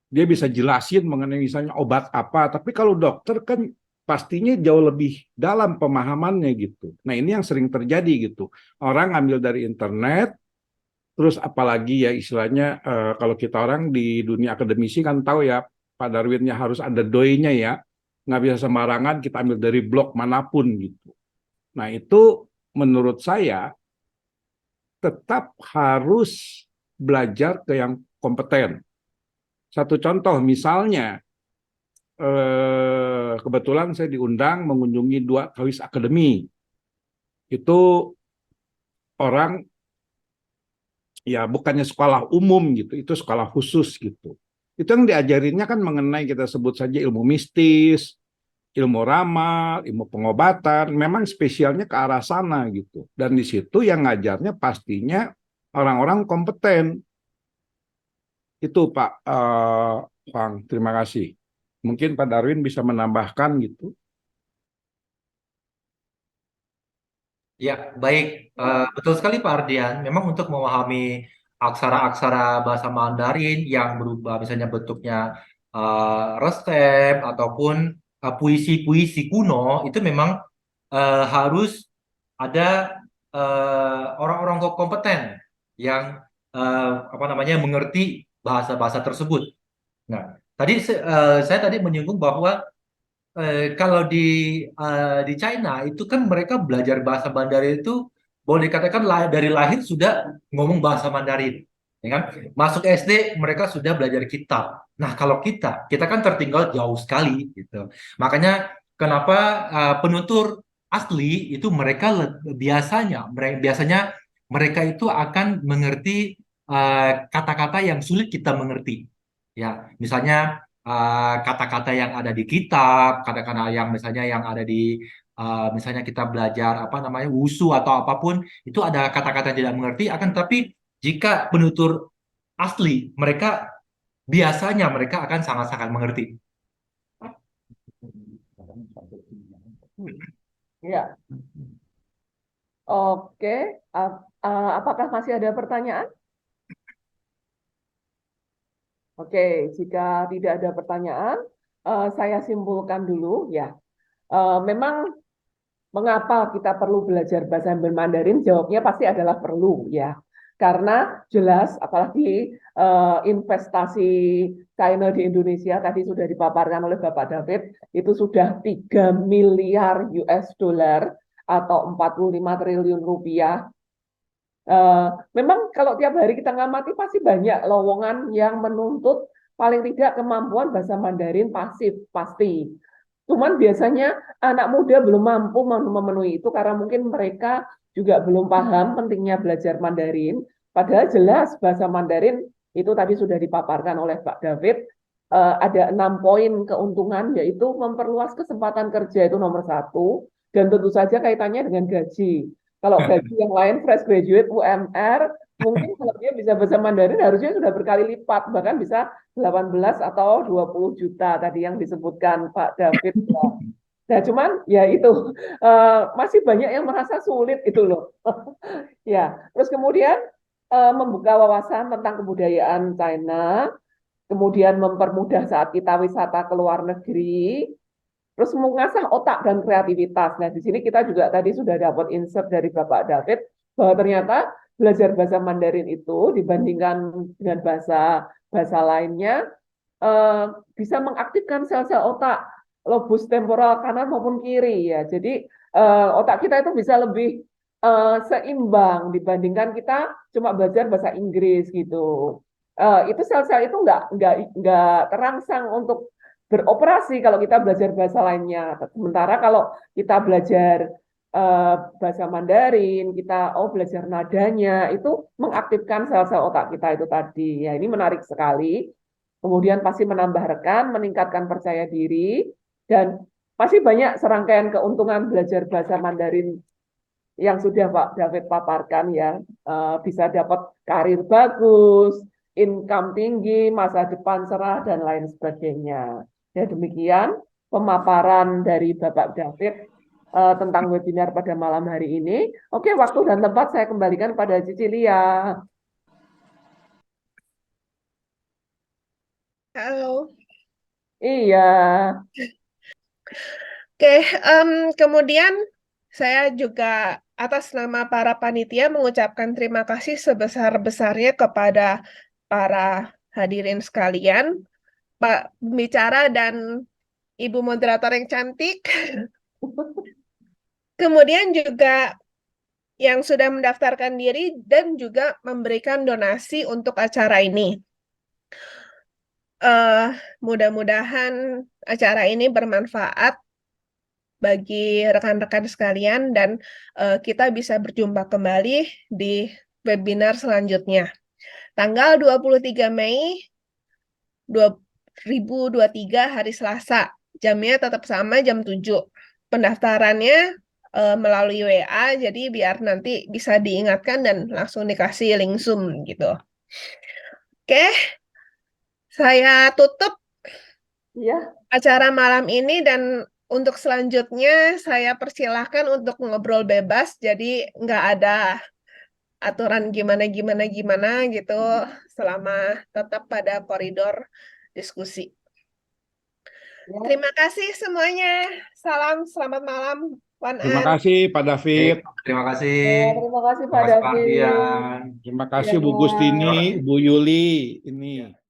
dia bisa jelasin mengenai misalnya obat apa. Tapi kalau dokter kan pastinya jauh lebih dalam pemahamannya gitu. Nah ini yang sering terjadi gitu. Orang ngambil dari internet, terus apalagi ya istilahnya kalau kita orang di dunia akademisi kan tahu ya Pak Darwinnya harus ada doi-nya ya. Nggak bisa sembarangan kita ambil dari blog manapun gitu. Nah itu menurut saya tetap harus belajar ke yang kompeten. Satu contoh misalnya kebetulan saya diundang mengunjungi 2 Taoist Academy. Itu orang ya bukannya sekolah umum gitu, itu sekolah khusus gitu. Itu yang diajarinnya kan mengenai kita sebut saja ilmu mistis, ilmu ramal, ilmu pengobatan, memang spesialnya ke arah sana gitu. Dan di situ yang ngajarnya pastinya orang-orang kompeten. Itu Pak Bang, terima kasih. Mungkin Pak Darwin bisa menambahkan gitu. Ya, baik. Betul sekali Pak Ardian. Memang untuk memahami aksara-aksara bahasa Mandarin yang berubah, misalnya bentuknya resep ataupun puisi-puisi kuno, itu memang harus ada orang-orang kompeten yang apa namanya mengerti bahasa-bahasa tersebut. Nah, tadi saya tadi menyinggung bahwa kalau di China itu kan mereka belajar bahasa Mandarin itu boleh dikatakan dari lahir sudah ngomong bahasa Mandarin, ya kan? Masuk SD mereka sudah belajar kitab. Nah, kalau kita kan tertinggal jauh sekali gitu. Makanya kenapa penutur asli itu mereka biasanya mereka itu akan mengerti kata-kata yang sulit kita mengerti. Ya, misalnya kata-kata yang ada di kitab, kata-kata yang misalnya yang ada di misalnya kita belajar apa namanya wusu atau apapun itu ada kata-kata yang tidak mengerti akan tapi jika penutur asli mereka biasanya mereka akan sangat-sangat mengerti. Ya, oke. Apakah masih ada pertanyaan? Oke, jika tidak ada pertanyaan, saya simpulkan dulu ya. Memang mengapa kita perlu belajar bahasa Mandarin? Jawabnya pasti adalah perlu ya. Karena jelas, apalagi investasi China di Indonesia tadi sudah dipaparkan oleh Bapak David, itu sudah 3 miliar US dollar atau 45 triliun rupiah. Memang kalau tiap hari kita ngamati pasti banyak lowongan yang menuntut paling tidak kemampuan bahasa Mandarin pasif, pasti. Cuman biasanya anak muda belum mampu memenuhi itu karena mungkin mereka juga belum paham pentingnya belajar Mandarin. Padahal jelas bahasa Mandarin itu tadi sudah dipaparkan oleh Pak David, ada 6 poin keuntungan, yaitu memperluas kesempatan kerja itu nomor 1, dan tentu saja kaitannya dengan gaji. Kalau gaji yang lain, fresh graduate, UMR, mungkin kalau dia bisa bahasa Mandarin harusnya sudah berkali lipat, bahkan bisa 18 atau 20 juta tadi yang disebutkan Pak David. Nah, cuman ya itu masih banyak yang merasa sulit itu loh. Ya, terus kemudian membuka wawasan tentang kebudayaan China, kemudian mempermudah saat kita wisata ke luar negeri, terus mengasah otak dan kreativitas. Nah, di sini kita juga tadi sudah dapat insert dari Bapak David bahwa ternyata belajar bahasa Mandarin itu dibandingkan dengan bahasa lainnya bisa mengaktifkan sel-sel otak lobus temporal kanan maupun kiri ya. Jadi otak kita itu bisa lebih seimbang dibandingkan kita cuma belajar bahasa Inggris gitu. Itu sel-sel itu nggak terangsang untuk beroperasi kalau kita belajar bahasa lainnya. Sementara kalau kita belajar bahasa Mandarin, kita belajar nadanya, itu mengaktifkan sel-sel otak kita itu tadi. Ya, ini menarik sekali. Kemudian pasti menambah rekan, meningkatkan percaya diri, dan pasti banyak serangkaian keuntungan belajar bahasa Mandarin yang sudah Pak David paparkan ya. Bisa dapat karir bagus, income tinggi, masa depan cerah, dan lain sebagainya. Ya, demikian pemaparan dari Bapak David tentang webinar pada malam hari ini. Oke, waktu dan tempat saya kembalikan pada Cicilia. Halo. Iya. Oke, kemudian saya juga atas nama para panitia mengucapkan terima kasih sebesar-besarnya kepada para hadirin sekalian, Pak Pembicara dan Ibu Moderator yang cantik. Kemudian juga yang sudah mendaftarkan diri dan juga memberikan donasi untuk acara ini. Mudah-mudahan acara ini bermanfaat bagi rekan-rekan sekalian dan kita bisa berjumpa kembali di webinar selanjutnya. Tanggal 23 Mei 2023 hari Selasa. Jamnya tetap sama jam 7. Pendaftarannya melalui WA, jadi biar nanti bisa diingatkan dan langsung dikasih link Zoom gitu. Oke, saya tutup acara malam ini dan untuk selanjutnya saya persilahkan untuk ngobrol bebas, jadi nggak ada aturan gimana gitu, selama tetap pada koridor diskusi. Terima kasih semuanya. Salam, selamat malam. Terima kasih Pak David. Terima kasih. Terima kasih Pak David. Terima kasih Bu Gustini, Bu Yuli. Ini.